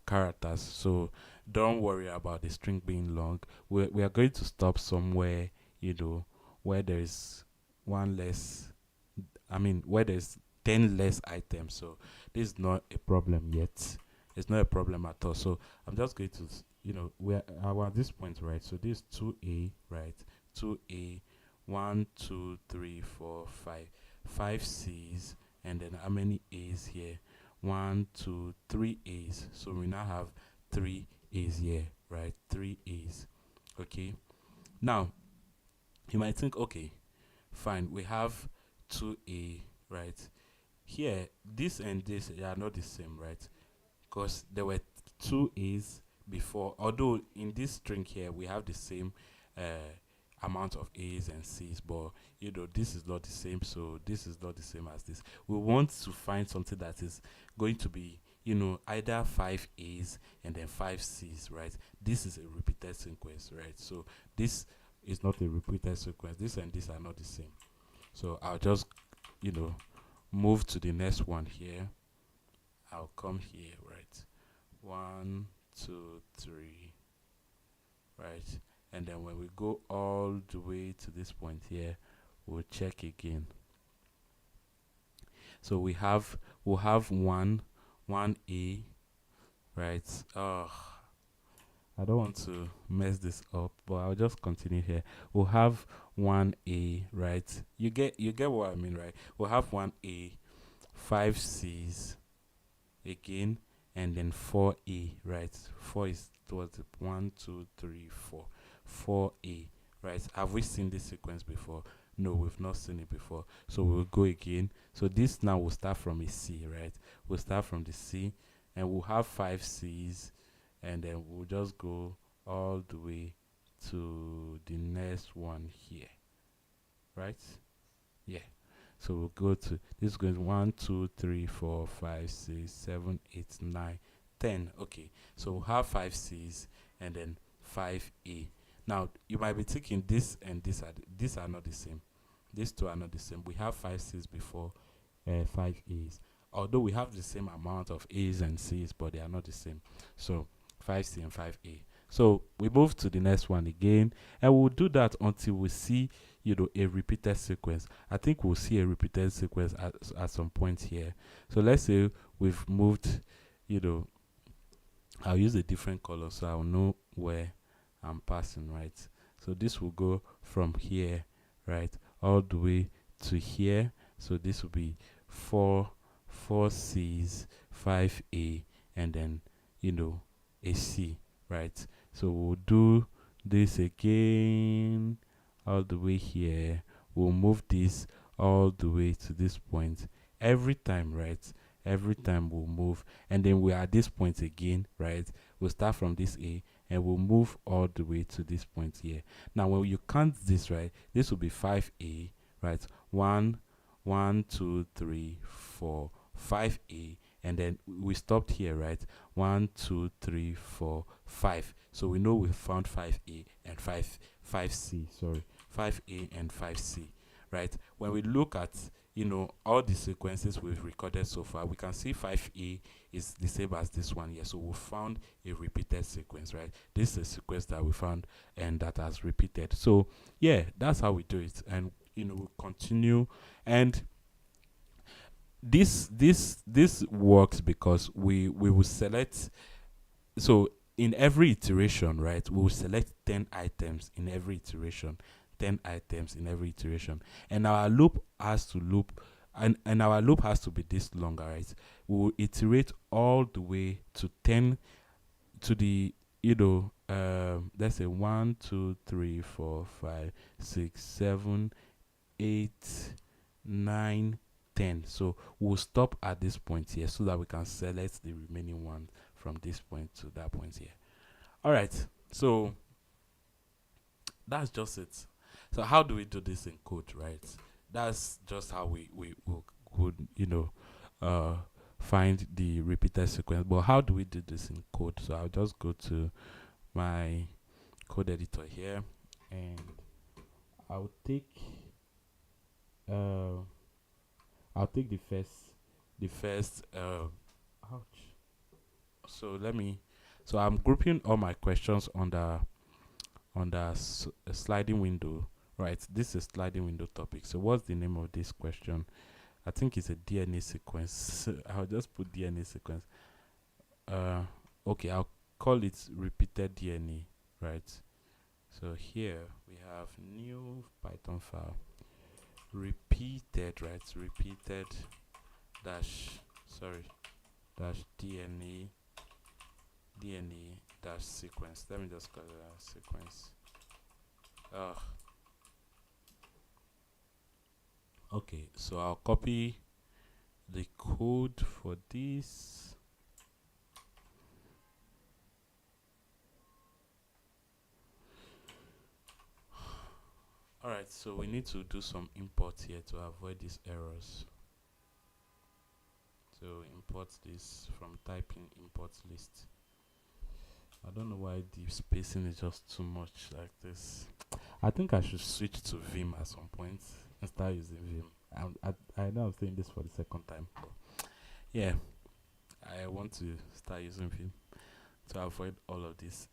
characters. So don't worry about the string being long. We are going to stop somewhere, where there's one less, where there's 10 less items. So this is not a problem yet. It's not a problem at all. So I'm just going to we're at this point, right? So this 2A, right? 2A, 1, 2, 3, 4, 5, 5 C's, and then how many A's here? 1, 2, 3 A's. So we now have 3 A's here, right? 3 A's. Okay. Now you might think, okay, fine, we have 2A, right? Here, this and this are not the same, right? Because there were 2 A's before, although in this string here we have the same uh, amount of A's and C's, but this is not the same, so this is not the same as this. We want to find something that is going to be either 5 A's and then 5 C's, right? This is a repeated sequence, right? So this is not a repeated sequence. This and this are not the same. So I'll just move to the next one here. I'll come here, right? 1, 2, 3, right? And then when we go all the way to this point here, we'll check again. So we'll have 1A, right? I don't want to mess this up, but I'll just continue here. We'll have 1A, right? You get what I mean, right? We'll have 1A, 5 C's again, and then 4A, right? 4 is towards 1, 2, 3, 4. 4A, right? Have we seen this sequence before? No, we've not seen it before. So we'll go again. So this now will start from a C, right? We'll start from the C, and we'll have 5 C's, and then we'll just go all the way to the next one here, right? Yeah. So we'll go to this goes 1, 2, 3, 4, 5, 6, 7, 8, 9, 10. Okay. So we'll have 5 C's and then 5A. Now you might be thinking this and these are not the same. These two are not the same. We have 5 C's before 5 A's. Although we have the same amount of A's and C's, but they are not the same. So 5C and 5A. So we move to the next one again, and we'll do that until we see a repeated sequence. I think we'll see a repeated sequence at some point here. So let's say we've moved, I'll use a different color so I'll know where I'm passing, right? So this will go from here, right, all the way to here. So this will be 4 C's, 5A, and then a C, right? So we'll do this again all the way here. We'll move this all the way to this point every time, right? Every time we'll move, and then we're at this point again, right? We'll start from this A and we'll move all the way to this point here. Now when you count this, right, this will be 5A, right? 1 1 2 3 4 5A, and then we stopped here, right? 1 2 3 4 5. So we know we found 5A and 5C, sorry, 5A and 5C, right? When we look at all the sequences we've recorded so far, we can see 5A is the same as this one here. So we found a repeated sequence, right? This is a sequence that we found and that has repeated. So yeah, that's how we do it. And we'll continue. And this works because we will select. So in every iteration, right, we will select 10 items in every iteration. 10 items in every iteration, and our loop has to loop, and our loop has to be this long, right? We will iterate all the way to 10, to the let's say 1 2 3 4 5 6 7 8 9 10. So we'll stop at this point here so that we can select the remaining one from this point to that point here. All right, so that's just it. So how do we do this in code, right? That's just how we could find the repeated sequence. But how do we do this in code? So I'll just go to my code editor here, and I'll take the first ouch. So I'm grouping all my questions under a sliding window, right? This is a sliding window topic. So what's the name of this question? I think it's a DNA sequence. I'll just put DNA sequence. Okay, I'll call it repeated DNA, right? So here we have new Python file, repeated, right? Repeated dash DNA dash sequence. Let me just call it a sequence. Okay, so I'll copy the code for this. Alright, so we need to do some imports here to avoid these errors. So import this from typing import list. I don't know why the spacing is just too much like this. I think I should switch to Vim at some point and start using Vim. I know I'm saying this for the second time, but yeah, I want to start using Vim to avoid all of this,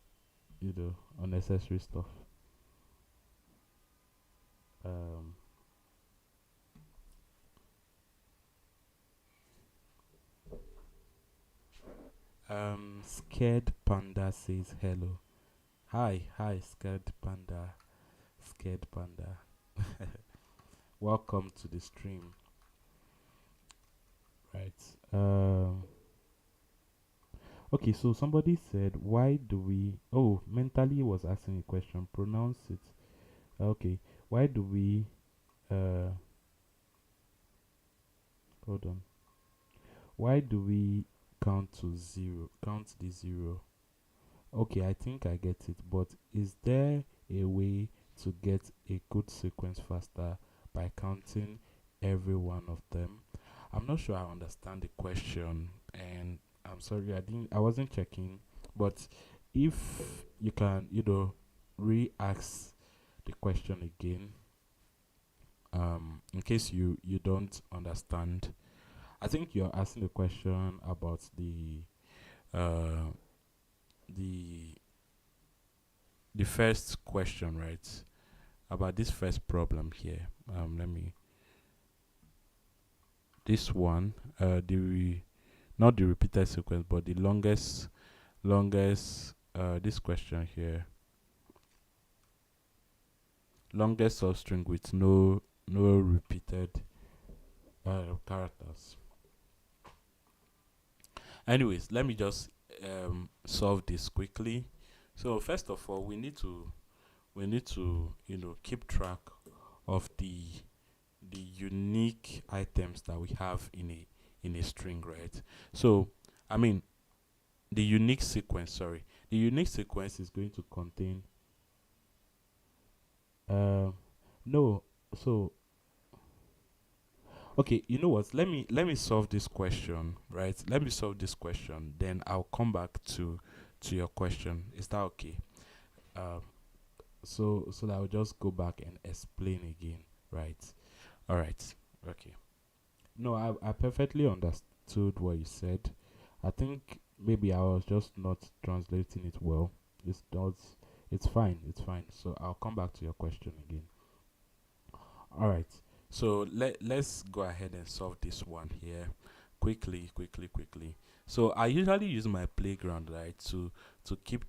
unnecessary stuff. Scared Panda says hello. Hi, Scared Panda. Welcome to the stream. Right. Okay, so somebody said, why do we... Oh, Mentally was asking a question. Pronounce it. Okay. Why do we... Hold on. Why do we count to 0? Count the 0. Okay, I think I get it. But is there a way to get a good sequence faster by counting every one of them? I'm not sure I understand the question, and I'm sorry I wasn't checking. But if you can, re-ask the question again, in case you don't understand. I think you're asking the question about the first question, right? About this first problem here. This one, not the repeated sequence, but the longest this question here. longest substring with no repeated characters. Anyways, let me just solve this quickly. So first of all, we need to keep track of the unique items that we have in a string, right? So I mean the unique sequence. Sorry, the unique sequence is going to contain um no. So okay, you know what? Let me solve this question, right? Let me solve this question. Then I'll come back to your question. Is that okay? Um, so that I'll just go back and explain again, right? All right. Okay. No, I perfectly understood what you said. I think maybe I was just not translating it well. It's not. It's fine. It's fine. So I'll come back to your question again. All right. So let's go ahead and solve this one here quickly, quickly, quickly. So I usually use my playground, right, to keep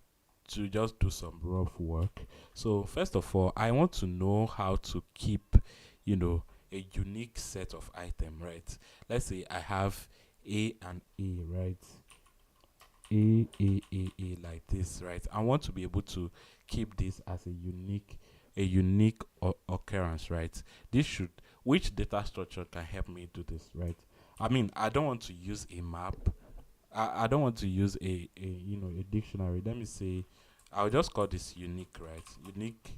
to just do some rough work. So first of all, I want to know how to keep, you know, a unique set of item, right? Let's say I have A and A, right? A like this, right? I want to be able to keep this as a unique occurrence, right? This should which data structure can help me do this, right? I mean, I don't want to use a map. I don't want to use a dictionary. Let me say I'll just call this unique, right? Unique.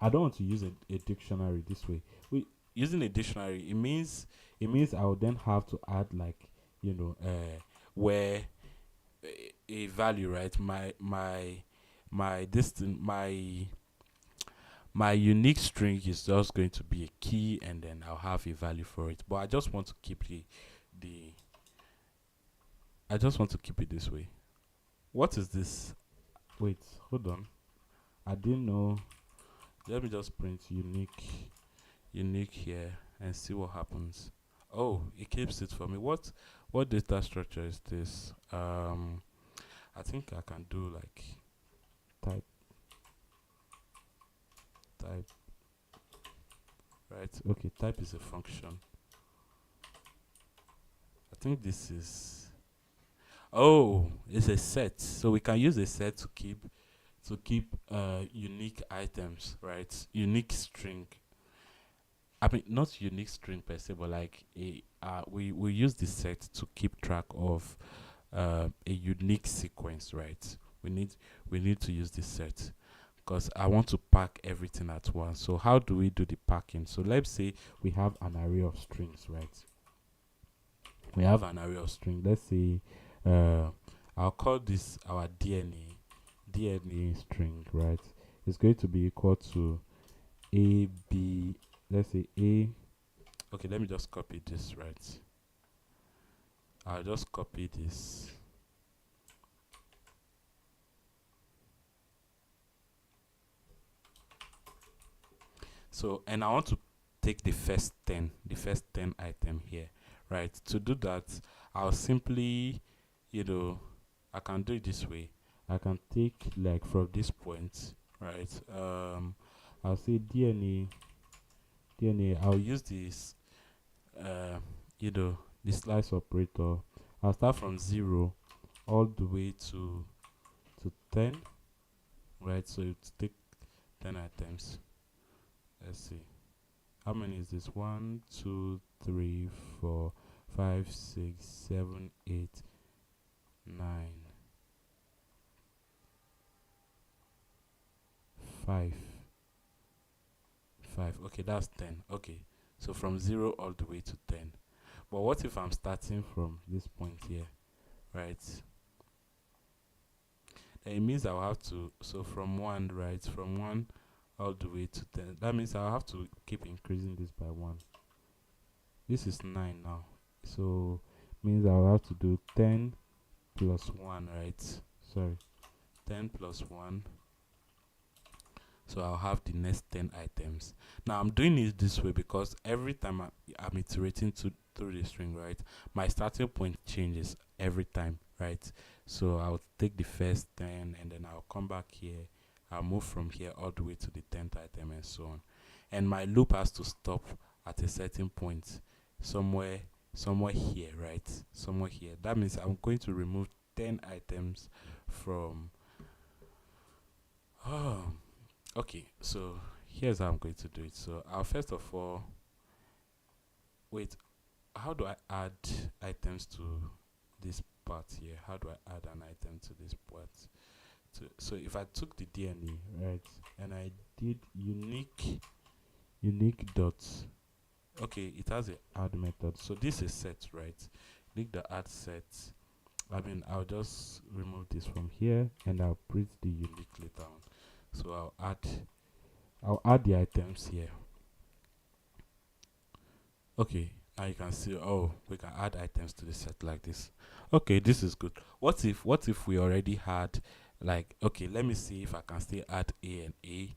I don't want to use a dictionary this way. Using a dictionary, it means I would then have to add like where a value, right? My distance my unique string is just going to be a key, and then I'll have a value for it. But I just want to keep the I just want to keep it this way. What is this? Wait, hold on. I didn't know. Let me just print unique here and see what happens. Oh, it keeps it for me. What data structure is this? I think I can do like type type, right? Okay, type is a function. I think this is oh, it's a set. So we can use a set to keep unique items, right? Unique string. I mean, not unique string per se, but like we use the set to keep track of a unique sequence, right? We need to use this set because I want to pack everything at once. So how do we do the packing? So let's say we have an array of strings, right? We have an array of string. Let's say uh, I'll call this our DNA string, right? It's going to be equal to a b. Let's say a. Okay, let me just copy this, right? I'll just copy this. So, and I want to take the first 10 item here, right? To do that, I'll simply, you know, I can do it this way. I can take like from this point, right? I'll say DNA. I'll use this, uh, the slice operator. I'll start from 0 all the way to 10, right? So it's take 10 items. Let's see. How many is this? 1, 2, 3, 4, 5, 6, 7, 8, 9, 5. 5. Okay, that's 10. Okay. So from 0 all the way to 10. But what if I'm starting from this point here, right? Then it means I'll have to, so from 1, right? From 1 all the way to 10. That means I'll have to keep increasing this by 1. This is 9 now. So means I'll have to do 10 plus 1, right? Sorry. 10 plus 1. So I'll have the next 10 items. Now I'm doing it this way because every time I'm iterating through the string, right? My starting point changes every time, right? So I'll take the first 10 and then I'll come back here I'll move from here all the way to the 10th item and so on. And my loop has to stop at a certain point, somewhere somewhere here, right? Somewhere here. That means I'm going to remove 10 items from oh okay, so here's how I'm going to do it. So I'll first of all wait, how do I add items to this part here? How do I add an item to this part? So if I took the DNA, right, and I did unique dots, okay, it has a add method. So this is set, right? Click the add set. I mean, I'll just remove this from here and I'll print the unique later on. So I'll add the items here. Okay, now you can see, oh, we can add items to the set like this. Okay, this is good. What if we already had, like, okay, let me see if I can still add A and A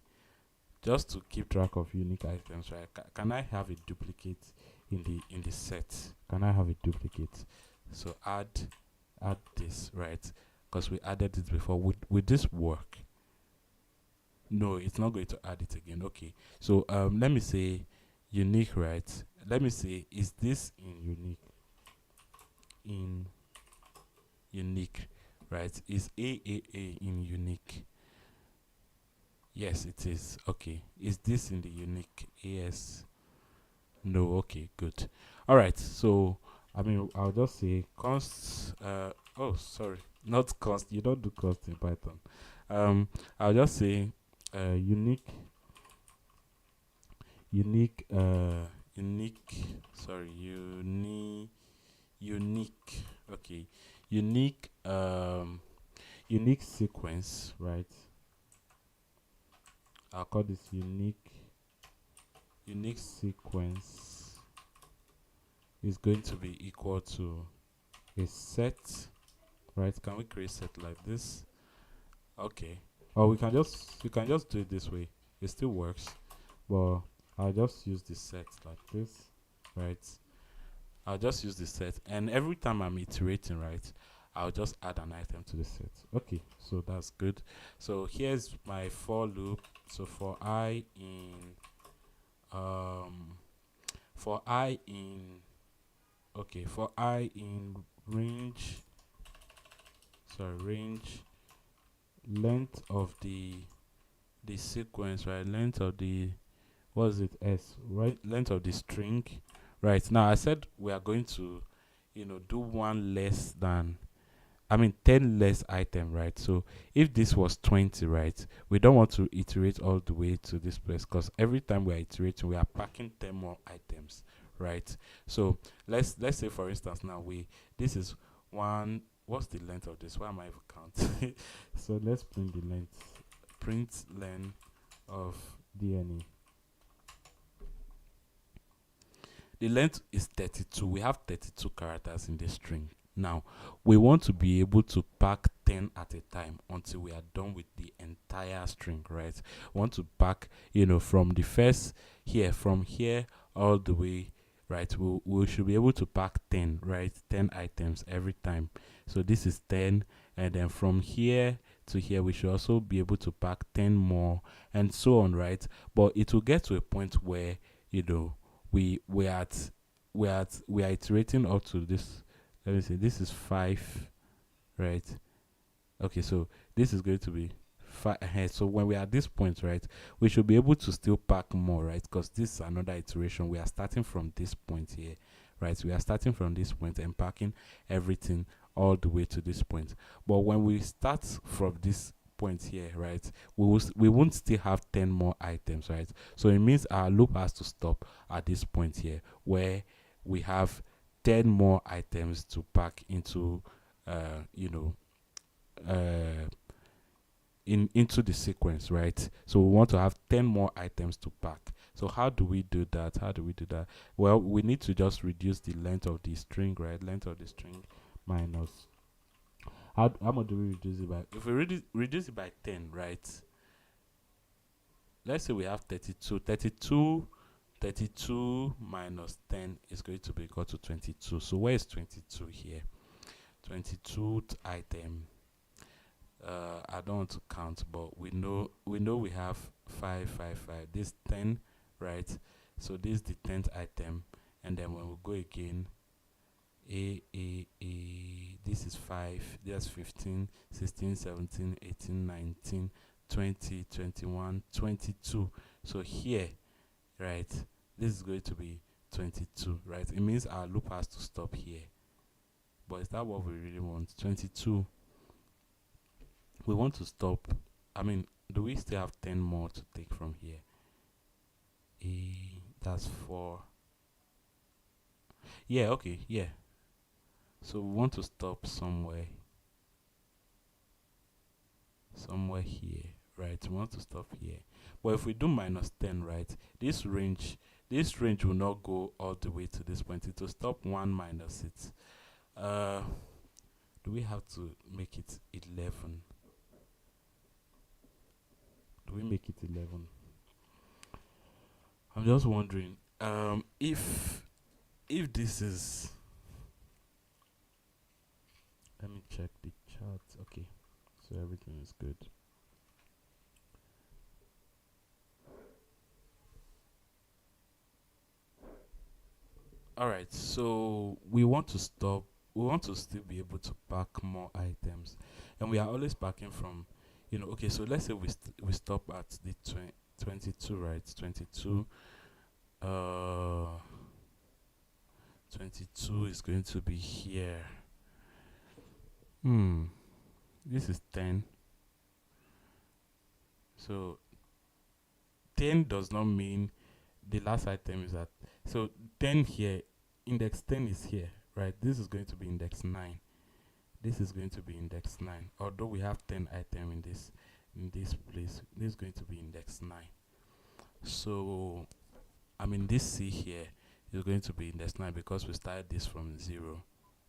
just to keep track of unique items, right? Can I have a duplicate in the set? Can I have a duplicate? So add this, right? Because we added it before. Would this work? No, it's not going to add it again. Okay, so let me say unique, right? Let me say, is this in unique, right? Is AAA in unique? Yes, it is. Okay, is this in the unique? AS? No. Okay, good. All right, so I mean, I'll just say const oh, sorry, not const. You don't do const in Python. I'll just say unique unique unique sorry unique okay, unique unique sequence, right? I'll call this unique sequence is going to be equal to a set, right? Can we create set like this? Okay, or we can just do it this way. It still works, but I'll just use the set like this, right? I'll just use the set, and every time I'm iterating, right, I'll just add an item to the set. Okay, so that's good. So here's my for loop. So um for I in okay, for I in range, sorry, range length of the sequence, right? Length of the, what is it, s, right? Length of the string, right? Now I said we are going to, do one less than, I mean 10 less item, right? So if this was 20, right, we don't want to iterate all the way to this place, because every time we are iterating we are packing 10 more items, right? So let's say for instance, now this is one, what's the length of this? Why am I even counting? So let's print the length, print length of DNA. The length is 32. We have 32 characters in this string. Now, we want to be able to pack 10 at a time until we are done with the entire string, right? We want to pack, from the first here, from here all the way, right? We should be able to pack 10, right? 10 items every time. So this is 10, and then from here to here, we should also be able to pack 10 more, and so on, right? But it will get to a point where, we are iterating up to this. Let me see, this is 5, right? Okay, so this is going to be 5 ahead. So when we are at this point, right, we should be able to still pack more, right? Because this is another iteration. We are starting from this point here, right? We are starting from this point and packing everything all the way to this point. But when we start from this point here, right, we won't still have 10 more items, right? So it means our loop has to stop at this point here, where we have 10 more items to pack into uh into the sequence, right? So we want to have 10 more items to pack. So how do we do that? Well, we need to just reduce the length of the string, right? Length of the string minus, how much do we reduce it by? If we reduce it by 10, right, let's say we have 32 minus 10 is going to be equal to 22. So where is 22 here? 22th item. I don't want to count, but we know we have 555. This 10, right? So this is the 10th item, and then when we go again, this is 5, there's 15, 16, 17, 18, 19, 20, 21, 22. So here, right, this is going to be 22, right? It means our loop has to stop here. But is that what we really want? 22. We want to stop. I mean, do we still have 10 more to take from here? That's 4. Yeah, okay, yeah. So we want to stop somewhere here, right? We want to stop here. But if we do minus 10, right, this range will not go all the way to this point. It will stop 1 minus it. Do we have to make it 11? Do we make it 11? I'm just wondering. If this is, let me check the chart. Okay, so everything is good. All right, so we want to stop. We want to still be able to pack more items, and we are always packing from, Okay, so let's say we stop at the 22, right? 22. 22 is going to be here. This is 10. So 10 does not mean the last item is at. So 10 here, index 10 is here, right? This is going to be index 9. This is going to be index 9. Although we have 10 item in this place, this is going to be index 9. So I mean, this C here is going to be index 9 because we started this from 0,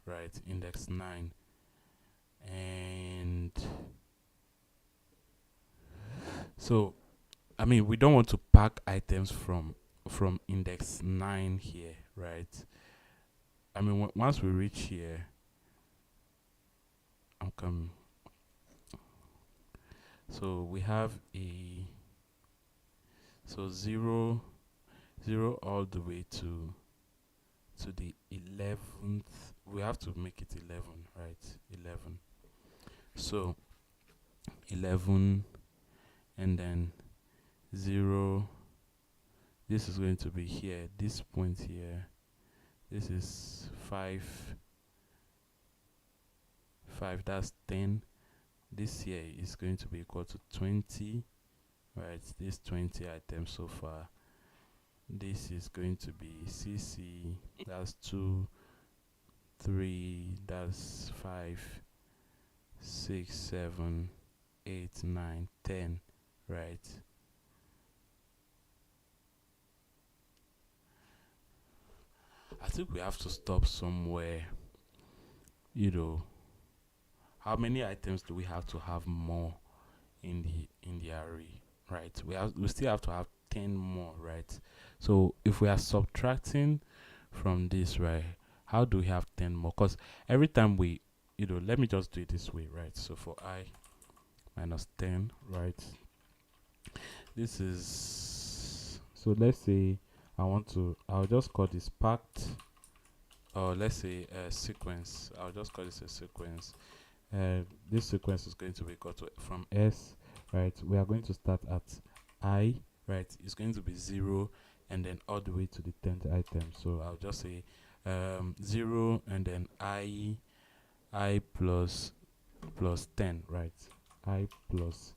right? Index 9. And so, I mean, we don't want to pack items from index 9 here, right? I mean, once we reach here, I'm coming. So we have so 0 all the way to the 11th. We have to make it 11, right? 11. So 11, and then 0. This is going to be here. This point here. This is 5. 5. That's 10. This here is going to be equal to 20. Right? This 20 items so far. This is going to be CC. That's 2, 3. That's 5, 6, 7, 8, 9, 10. Right? I think we have to stop somewhere. How many items do we have to have more in the array? Right? We still have to have 10 more, right? So if we are subtracting from this, right, how do we have 10 more? Because every time we, let me just do it this way, right? So for I minus 10, right, this is, so let's say I'll just call this packed, or let's say a sequence. I'll just call this a sequence. This sequence is going to be equal to, from S, right, we are going to start at I, right, it's going to be 0 and then all the way to the 10th item. So I'll just say 0 and then I plus 10, right? I plus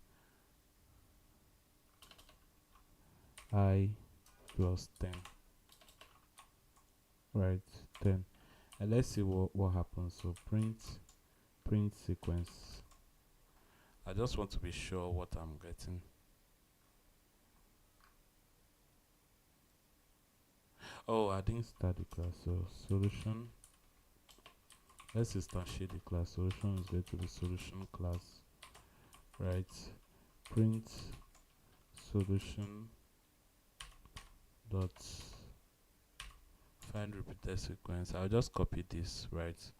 10, right? 10. And let's see what happens. So print sequence. I just want to be sure what I'm getting. Oh, I didn't start the class. So solution. Let's instantiate the class. Solution is going to be solution class, right? Print solution dot find repeated sequence. I'll just copy this, right?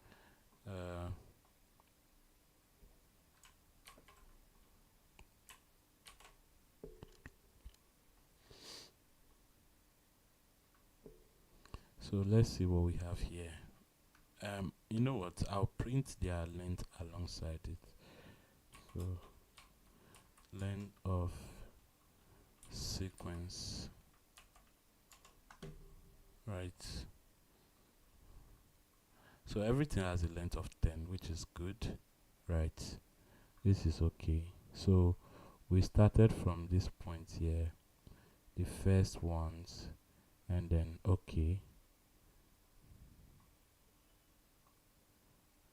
So let's see what we have here. You know what? I'll print their length alongside it. So length of sequence, right? So everything has a length of 10, which is good, right? This is okay. So we started from this point here, the first ones, and then okay.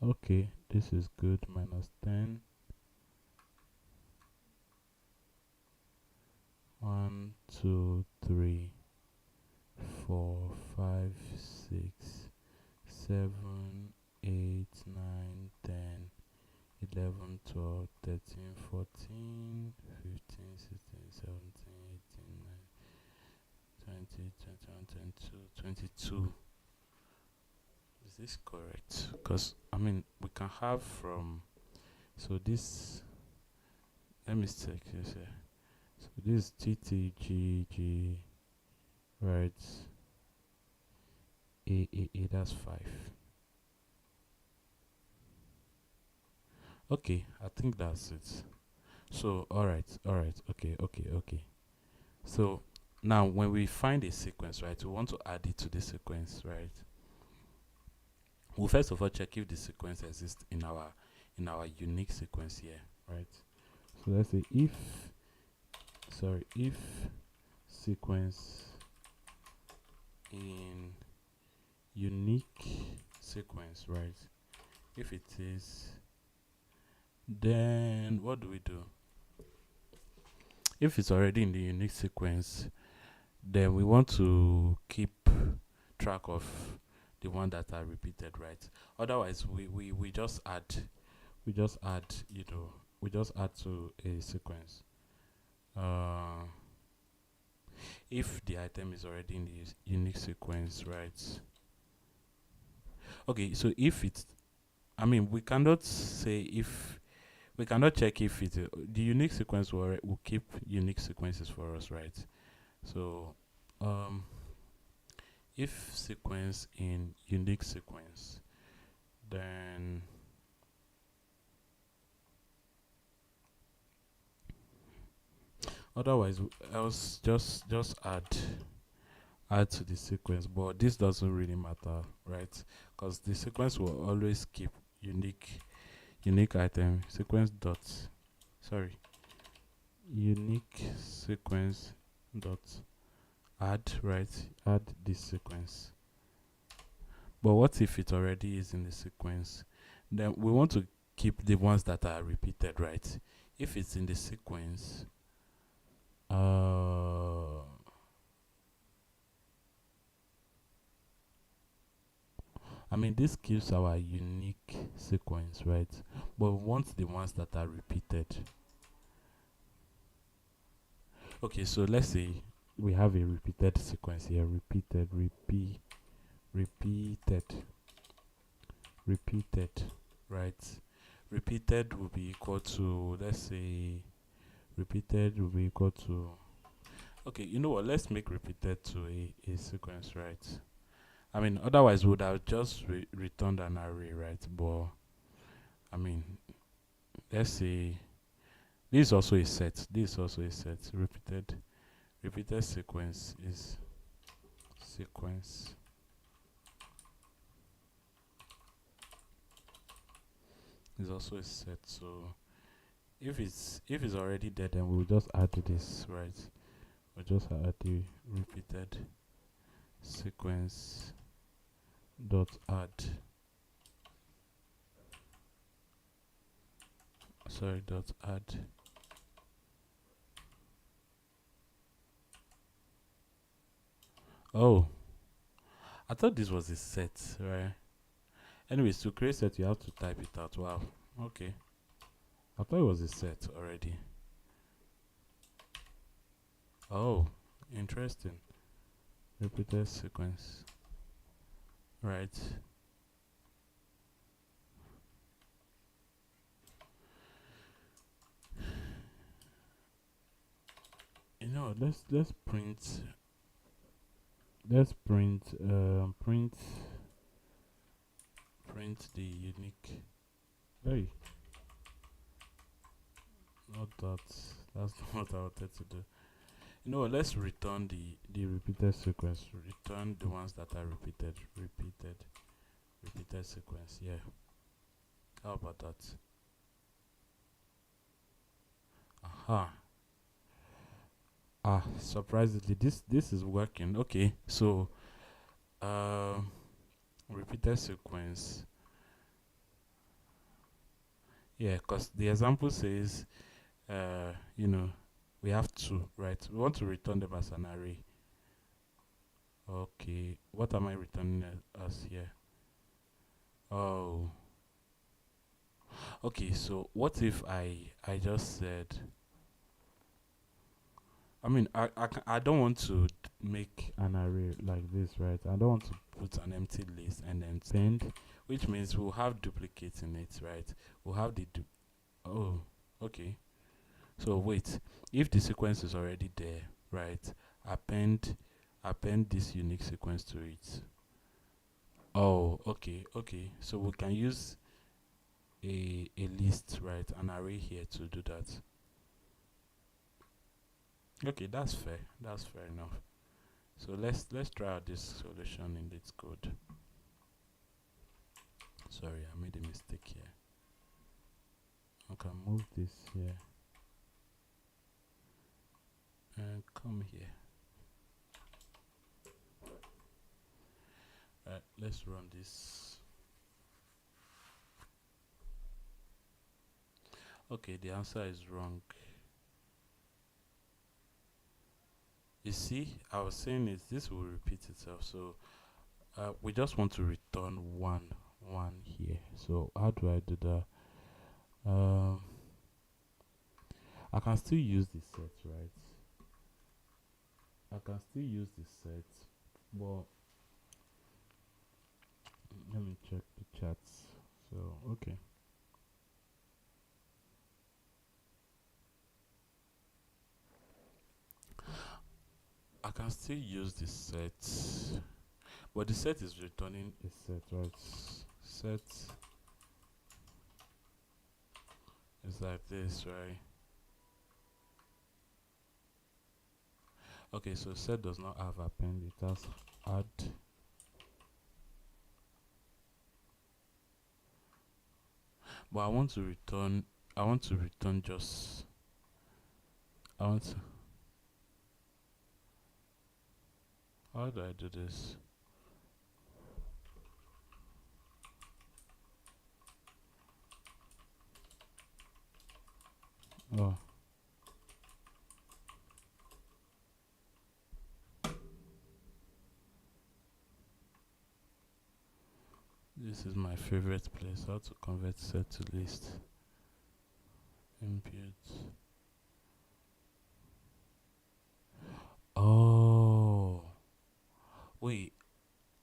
Okay, this is good. Minus 10. 1, 2, 3, 4, 5, 6, 7, 8, 9, 10, 11, 12, 13, 14, 15, 16, 17, 18, 19, 20, 21, 22, 22. Is this correct? Because, I mean, we can have from, so this, let me check this here. So this is TTGG, right? A, that's 5. Okay, I think that's it. So, alright, okay. So, now when we find a sequence, right, we want to add it to the sequence, right? We'll first of all check if the sequence exists in our unique sequence here, right? So let's say if sequence in unique sequence, right? If it is, then what do we do? If it's already in the unique sequence, then we want to keep track of the one that are repeated, right? Otherwise, we just add, we just add, we just add to a sequence. If the item is already in the unique sequence, right? Okay, so if it's, I mean, we cannot say if, we cannot check if it, the unique sequence will keep unique sequences for us, right? So, if sequence in unique sequence, then otherwise else just add to the sequence, but this doesn't really matter, right? Because the sequence will always keep unique item sequence dot, sorry, unique sequence dot add, right? Add this sequence. But what if it already is in the sequence? Then we want to keep the ones that are repeated, right? If it's in the sequence, I mean, this gives our unique sequence, right? But we want the ones that are repeated. Okay, so let's say we have a repeated sequence here. Repeated, right? Repeated will be equal to, let's say, repeated will be equal to, okay, you know what? Let's make repeated to a sequence, right? I mean, otherwise, we would have just returned an array, right? But, I mean, let's say this is also a set. This is also a set. Repeated sequence is sequence. Is also a set. So if it's already there, then we'll just add this, right? We'll just add the repeated sequence dot add. Sorry, dot add. Oh, I thought this was a set, right? Anyways, to create set, you have to type it out. Wow. Okay. I thought it was a set already. Oh, interesting. Repeated sequence. Right. You know, let's print let's print the unique. Hey, not that. That's not what I wanted to do. You know what? Let's return the repeated sequence. Return the ones that are repeated sequence. Yeah. How about that? Aha. Surprisingly, this is working. Okay, so um, repeated sequence. Yeah, because the example says, you know, we have two, right? We want to return them as an array. Okay, what am I returning as here? Oh, okay. So what if I just said, I mean, I don't want to make an array like this, right? I don't want to put an empty list and then append, which means we'll have duplicates in it, right? We'll have oh, okay. So wait, if the sequence is already there, right? Append, append this unique sequence to it. Oh, okay, okay. So we can use a list, right? An array here to do that. Okay, that's fair. That's fair enough. So let's try out this solution in this code. Sorry, I made a mistake here. I can move this here and come here. Right, let's run this. Okay, the answer is wrong. You see, I was saying is this will repeat itself. So we just want to return one here. So how do I do that? Um, I can still use the set, right? I can still use the set, but let me check the chats. So okay, I can still use the set, but the set is returning a set, right? Set is like this, right? Okay, so set does not have append, it has add. But I want to return just, I want to, how do I do this? Oh, this is my favorite place. How to convert set to list. Impute. Oh, wait.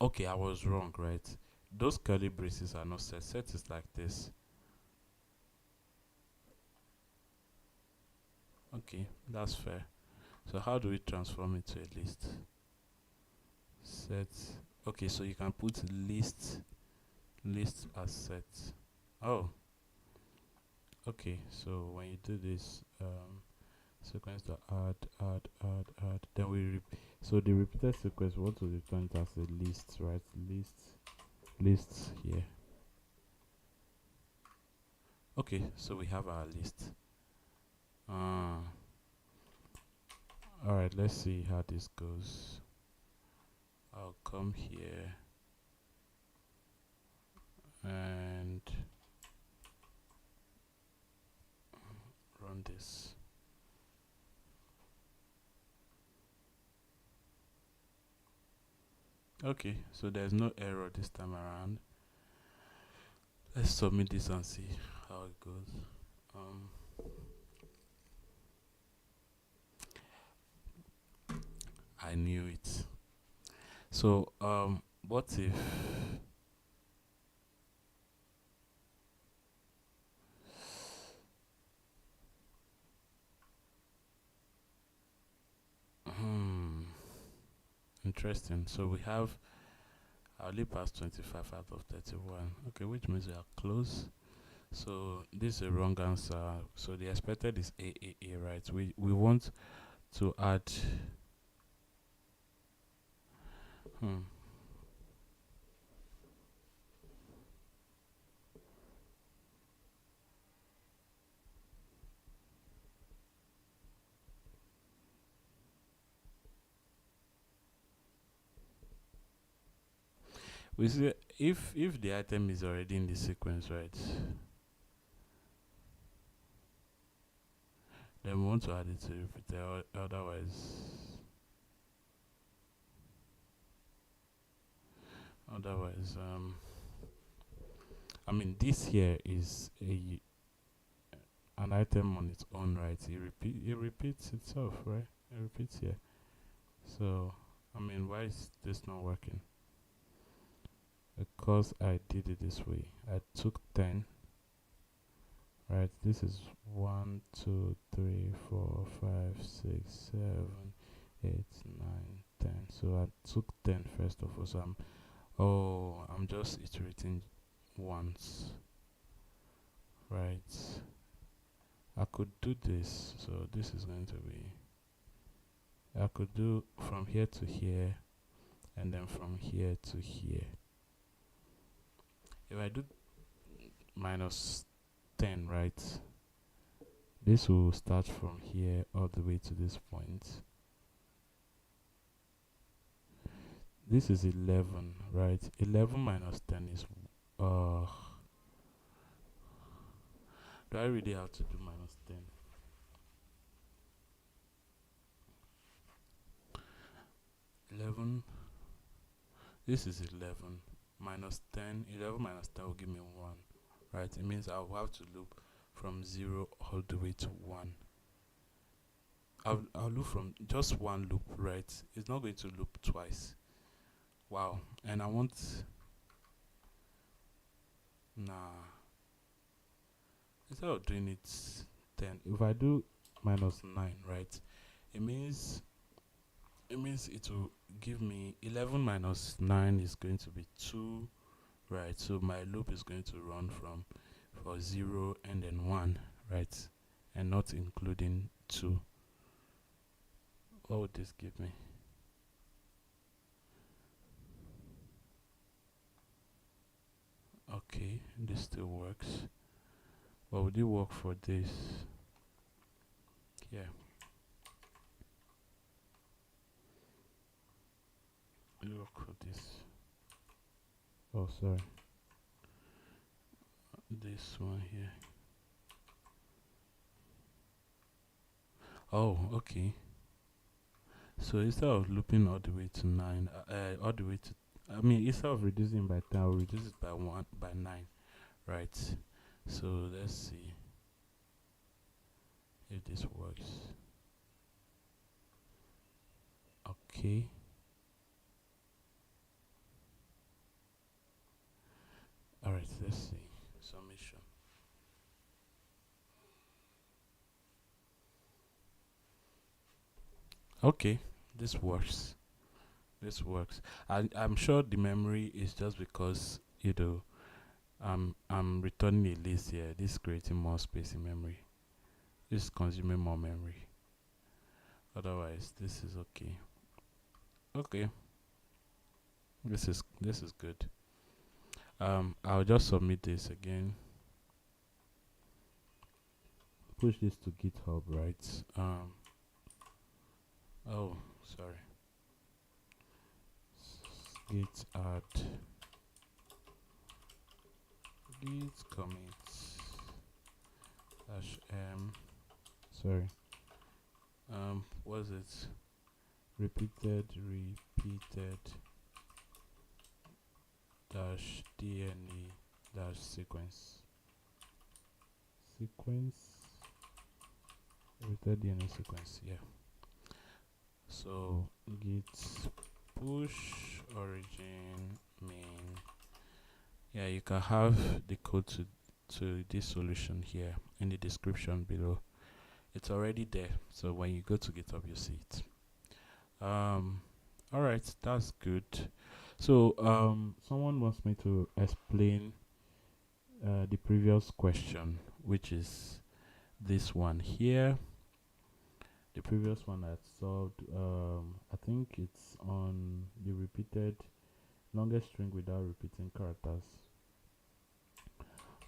Okay, I was wrong, right? Those curly braces are not set. Set is like this. Okay, that's fair. So how do we transform it to a list? Set. Okay, so you can put list as set. Oh, okay. So when you do this, sequence to add, then so the repeated sequence we want to return it as a list, right? List here. Okay, so we have our list. Alright, let's see how this goes. I'll come here and run this. Okay, so there's no error this time around. Let's submit this and see how it goes. I knew it. So what if hmm interesting. So we have, I'll leave past 25 out of 31. Okay, which means we are close. So this is a wrong answer. So the expected is AAA, right? We want to add. Hmm. We see if the item is already in the sequence, right? Then we want to add it to repeater. Otherwise, I mean, this here is an item on its own, right? It repeats itself, right? It repeats here. So, I mean, why is this not working? Because I did it this way. I took 10, right? This is 1, 2, 3, 4, 5, 6, 7, 8, 9, 10. So I took 10 first of all. So I'm just iterating once, right? I could do this. So this is going to be, I could do from here to here and then from here to here. If I do minus 10, right? This will start from here all the way to this point. This is 11, right? 11 minus 10 is, uh, do I really have to do minus 10? 11, this is 11 minus 10. 11 minus 10 will give me 1, right? It means I'll have to loop from 0 all the way to 1. I'll loop from just one loop, right? It's not going to loop twice. Wow. And I want, nah, instead of doing it 10, if I do minus 9, right, it means it will give me 11 minus 9 is going to be 2, right? So my loop is going to run from for 0 and then 1, right? And not including 2. What would this give me? Okay, this still works. What would it work for this? Yeah. Look for this. Oh, sorry. This one here. Oh, okay. So instead of looping all the way to 9, all the way to, I mean, instead of reducing by 10, I'll reduce it by 1, by 9, right? So let's see if this works. Okay. Alright, let's see. Summation. Okay, this works. This works. I'm sure the memory is just because, I'm returning a list here. This is creating more space in memory. This is consuming more memory. Otherwise, this is okay. Okay, this is good. I'll just submit this again. Push this to GitHub, right? Oh, sorry. Git add git commit -m. Sorry. Was it repeated dash dne dash sequence repeated dne sequence? Yeah. So git push origin main. Yeah, you can have the code to this solution here in the description below. It's already there, so when you go to GitHub you see it. All right, that's good. So, someone wants me to explain the previous question, which is this one here. The previous one I had solved, I think it's on the repeated longest string without repeating characters.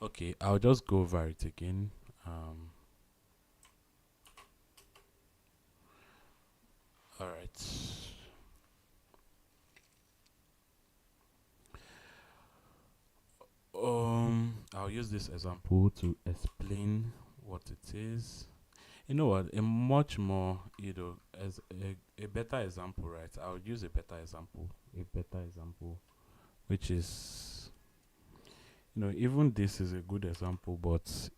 Okay, I'll just go over it again. All right. I'll use this example to explain what it is. You know what? A much more, as a better example, right? I'll use a better example. A better example, which is, even this is a good example, but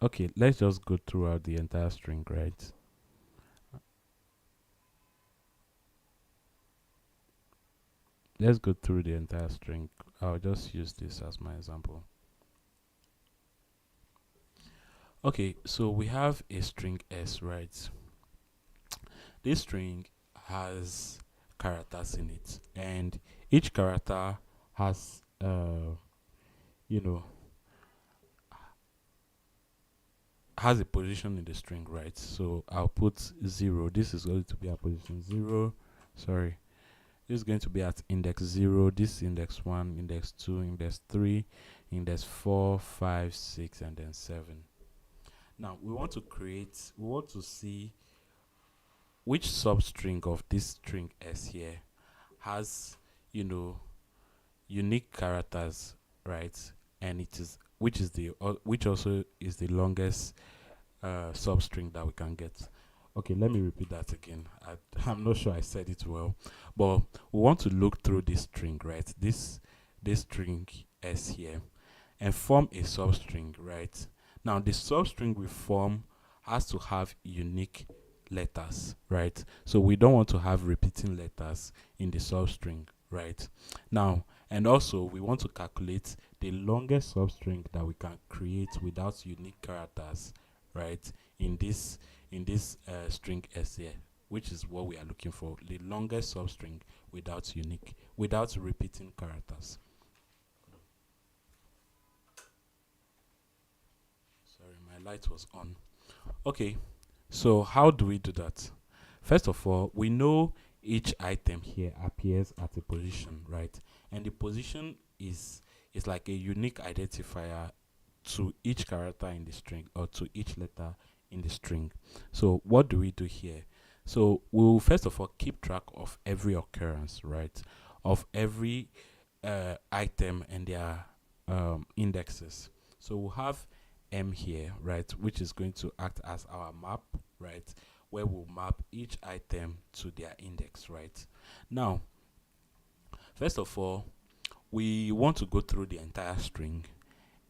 okay, let's just go throughout the entire string, right? Let's go through the entire string. I'll just use this as my example. Okay, so we have a string S, right? This string has characters in it, and each character has, you know, has a position in the string, right? So I'll put 0. This is going to be at position 0. Sorry. This is going to be at index 0. This is index 1, index 2, index 3, index 4, 5, 6, and then 7. Now we want to see which substring of this string S here has, unique characters, right? And which also is the longest substring that we can get. Okay, let me repeat that again. I'm not sure I said it well, but we want to look through this string, right? This string S here, and form a substring, right? Now the substring we form has to have unique letters, right? So we don't want to have repeating letters in the substring, right? Now, and also we want to calculate the longest substring that we can create without unique characters, right? In this string S here, which is what we are looking for, the longest substring without repeating characters. Sorry, my light was on. Okay, so how do we do that? First of all, we know each item here appears at a position, right? And the position is like a unique identifier to each character in the string, or to each letter in the string. So what do we do here? So we'll first of all keep track of every occurrence, right? Of every item and their indexes. So we'll have M here, right, which is going to act as our map, right, where we'll map each item to their index, right? Now, first of all, we want to go through the entire string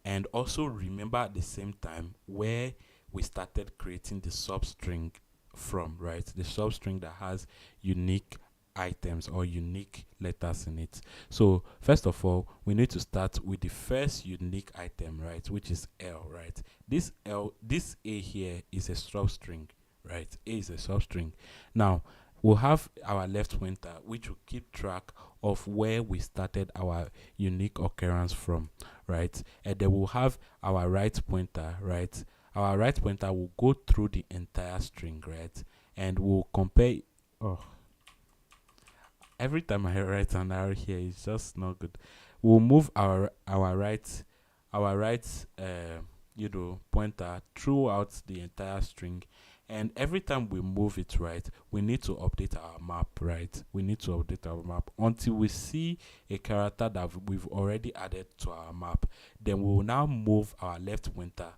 and also remember at the same time where we started creating the substring from, right? The substring that has unique items or unique letters in it. So first of all, we need to start with the first unique item, right, which is L, right? This A here is a substring, right? A is a substring. Now we'll have our left pointer, which will keep track of where we started our unique occurrence from, right? And then we'll have our right pointer, right? Our right pointer will go through the entire string, right? And we'll compare. Oh, every time I write an arrow here, it's just not good. We'll move our right pointer throughout the entire string, and every time we move it, right, we need to update our map, right? We need to update our map until we see a character that we've already added to our map. Then we will now move our left pointer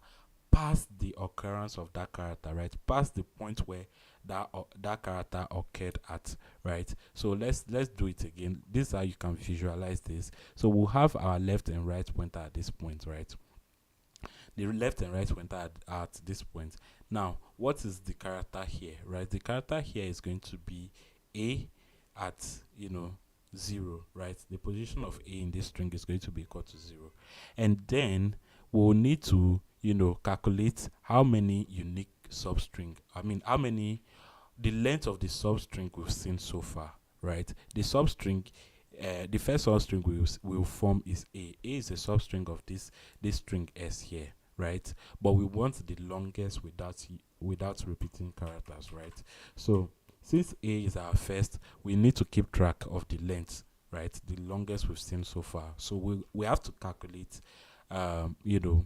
past the occurrence of that character, right? Past the point where that character occurred at, right? So let's do it again. This is how you can visualize this. So we'll have our left and right pointer at this point, right? The left and right pointer at this point. Now, what is the character here, right? The character here is going to be A at 0, right? The position of A in this string is going to be equal to 0, and then we'll need to calculate how many unique substring, how many, the length of the substring we've seen so far, right? The substring, the first substring will form is A. A is a substring of this string S here, right? But we want the longest without repeating characters, right? So since A is our first, we need to keep track of the length, right? The longest we've seen so far. So we have to calculate, you know,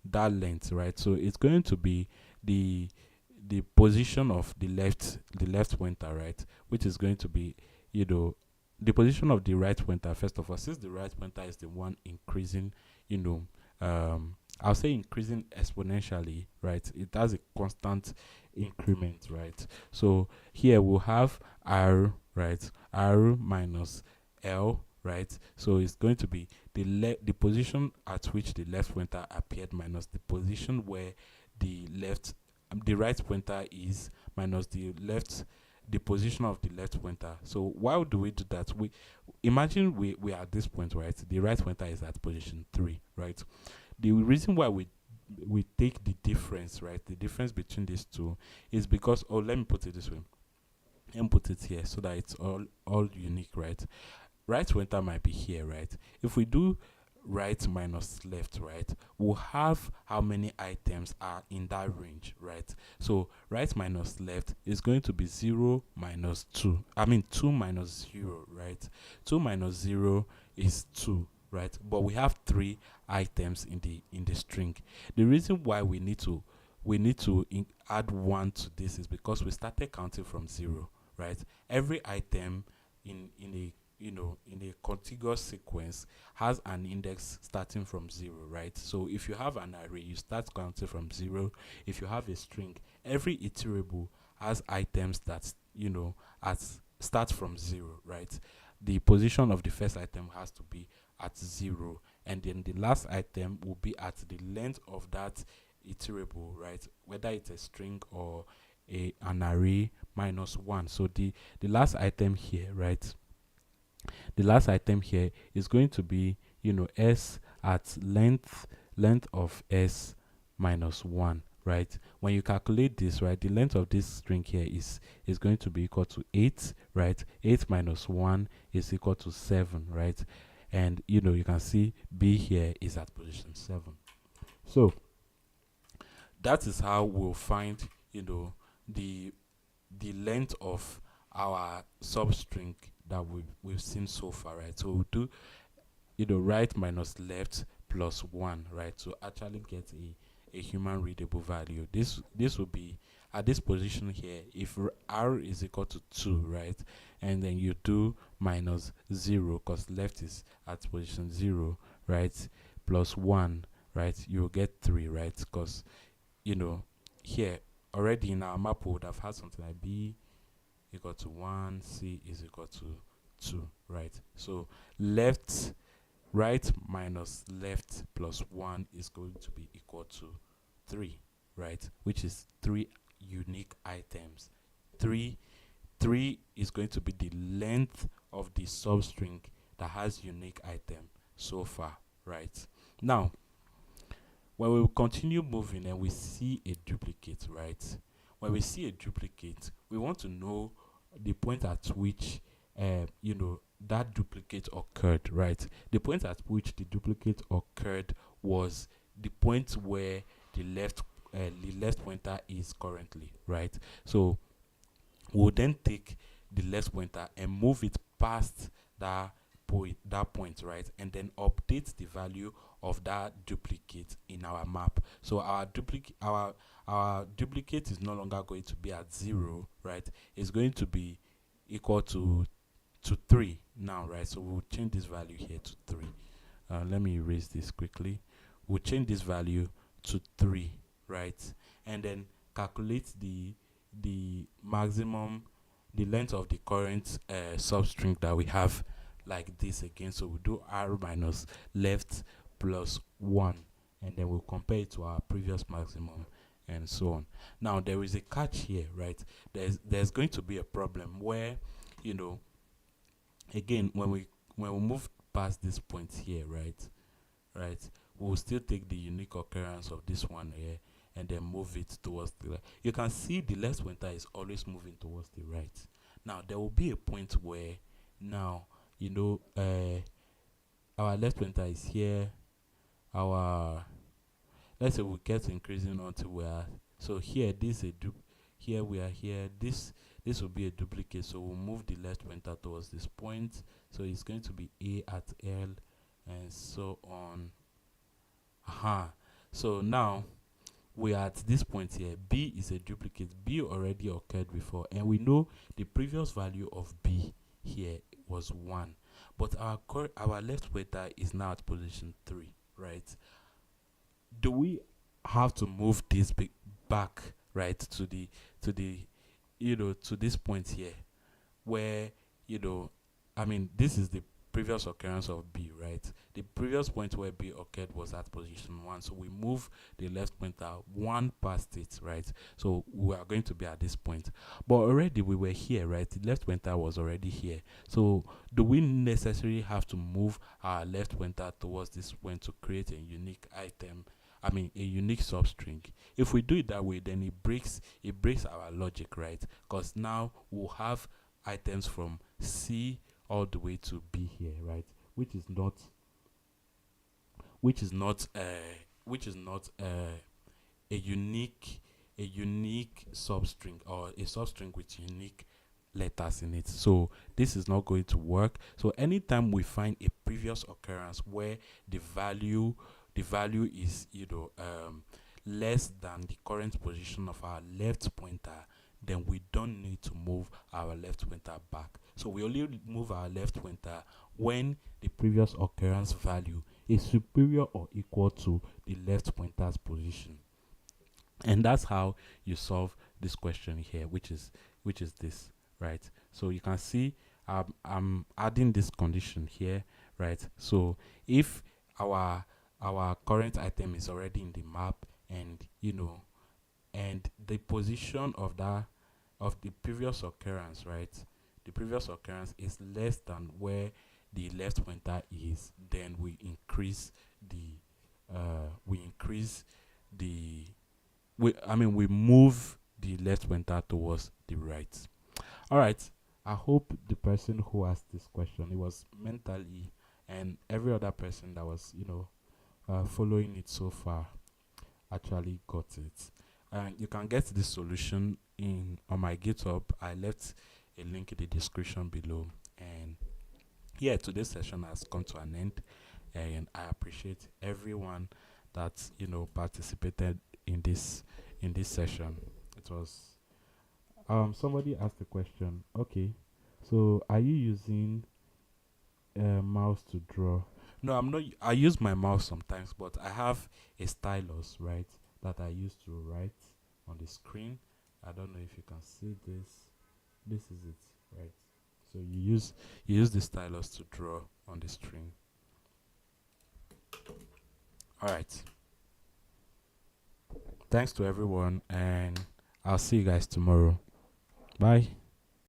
that length, right? So it's going to be the position of the left pointer, right? Which is going to be, you know, the position of the right pointer. First of all, since the right pointer is the one increasing, you know, I'll say increasing exponentially, right? It has a constant increment, right? So here we'll have r, right? R minus l, right? So it's going to be the position at which the left pointer appeared minus the position where the right pointer is minus the position of the left pointer. So why do we do that? We imagine we are at this point, right? The right pointer is at position 3, right? The reason why we take the difference, right? The difference between these two is because, oh, let me put it this way. Let me put it here so that it's all unique, right? Right pointer might be here, right? If we do right minus left, right, we'll have how many items are in that range, right? So right minus left is going to be 0 minus 2. I mean 2 minus 0, right? 2 minus 0 is 2, right? But we have 3 items in the string. The reason why we need to add 1 to this is because we started counting from 0, right? Every item in a in a contiguous sequence has an index starting from 0, right? So if you have an array, you start counting from 0. If you have a string, every iterable has items that start from 0, right? The position of the first item has to be at 0, and then the last item will be at the length of that iterable, right? Whether it's a string or an array minus 1. So the last item here, right? The last item here is going to be, s at length of s minus 1, right? When you calculate this, right, the length of this string here is going to be equal to 8, right? 8 minus 1 is equal to 7, right? And you can see b here is at position 7. So that is how we'll find the length of our substring that we've seen so far, right? So we'll do right minus left plus 1, right, to actually get a human readable value. This will be at this position here. If r is equal to 2, right, and then you do minus 0 because left is at position 0, right, plus 1, right, you'll get 3, right? Because here already in our map we would have had something like b equal to 1, c is equal to 2, right? So right minus left plus 1 is going to be equal to 3, right? Which is 3 unique items. 3 is going to be the length of the substring that has unique item so far, right? Now, when we continue moving and we see a duplicate, right? When we see a duplicate, we want to know the point at which that duplicate occurred, right? The point at which the duplicate occurred was the point where the left pointer is currently, right? So we'll then take the left pointer and move it past that point, right? And then update the value of that duplicate in our map. So our duplicate is no longer going to be at 0, right? It's going to be equal to 3 now, right? So we'll change this value here to 3. Let me erase this quickly. We'll change this value to 3, right? And then calculate the maximum, the length of the current substring that we have, like this again. So we'll do r minus left plus 1, and then we'll compare it to our previous maximum and so on. Now there is a catch here, right? There's going to be a problem where again when we move past this point here, right, we'll still take the unique occurrence of this one here and then move it towards the right. You can see the left pointer is always moving towards the right. Now there will be a point where Now, you know, our left pointer is here. Our, let's say we get increasing until we are, so here this is a here we are here, this will be a duplicate, so we'll move the left pointer towards this point, so it's going to be A at L and so on. So now we are at this point here. B is a duplicate. B already occurred before, and we know the previous value of B here was 1, but our left pointer is now at position 3, right? Do we have to move this back, right, to the to this point here, where, I mean, this is the previous occurrence of B, right? The previous point where B occurred was at position 1, so we move the left pointer 1 past it, right? So we are going to be at this point, but already we were here, right? The left pointer was already here, so do we necessarily have to move our left pointer towards this point to create a unique item, I mean a unique substring? If we do it that way, then it breaks our logic, right? Because now we'll have items from C all the way to B here, right? Which is not a unique substring, or a substring with unique letters in it. So this is not going to work. So anytime we find a previous occurrence where the value is less than the current position of our left pointer, then we don't need to move our left pointer back. So we only move our left pointer when the previous occurrence value is superior or equal to the left pointer's position. And that's how you solve this question here, which is this, right? So you can see I'm adding this condition here, right? So if our current item is already in the map, and and the position of the previous occurrence, right, the previous occurrence is less than where the left pointer is, then we increase the we move the left pointer towards the right. All right, I hope the person who asked this question, it was mentally, and every other person that was following it so far actually got it. And you can get the solution on my GitHub. I left a link in the description below. And yeah, today's session has come to an end, and I appreciate everyone that participated in this session. It was somebody asked a question. Okay, so are you using a mouse to draw? No, I'm not. I use my mouse sometimes, but I have a stylus, right, that I use to write on the screen. I don't know if you can see this. This is it, right? So you use the stylus to draw on the screen. All right. Thanks to everyone, and I'll see you guys tomorrow. Bye.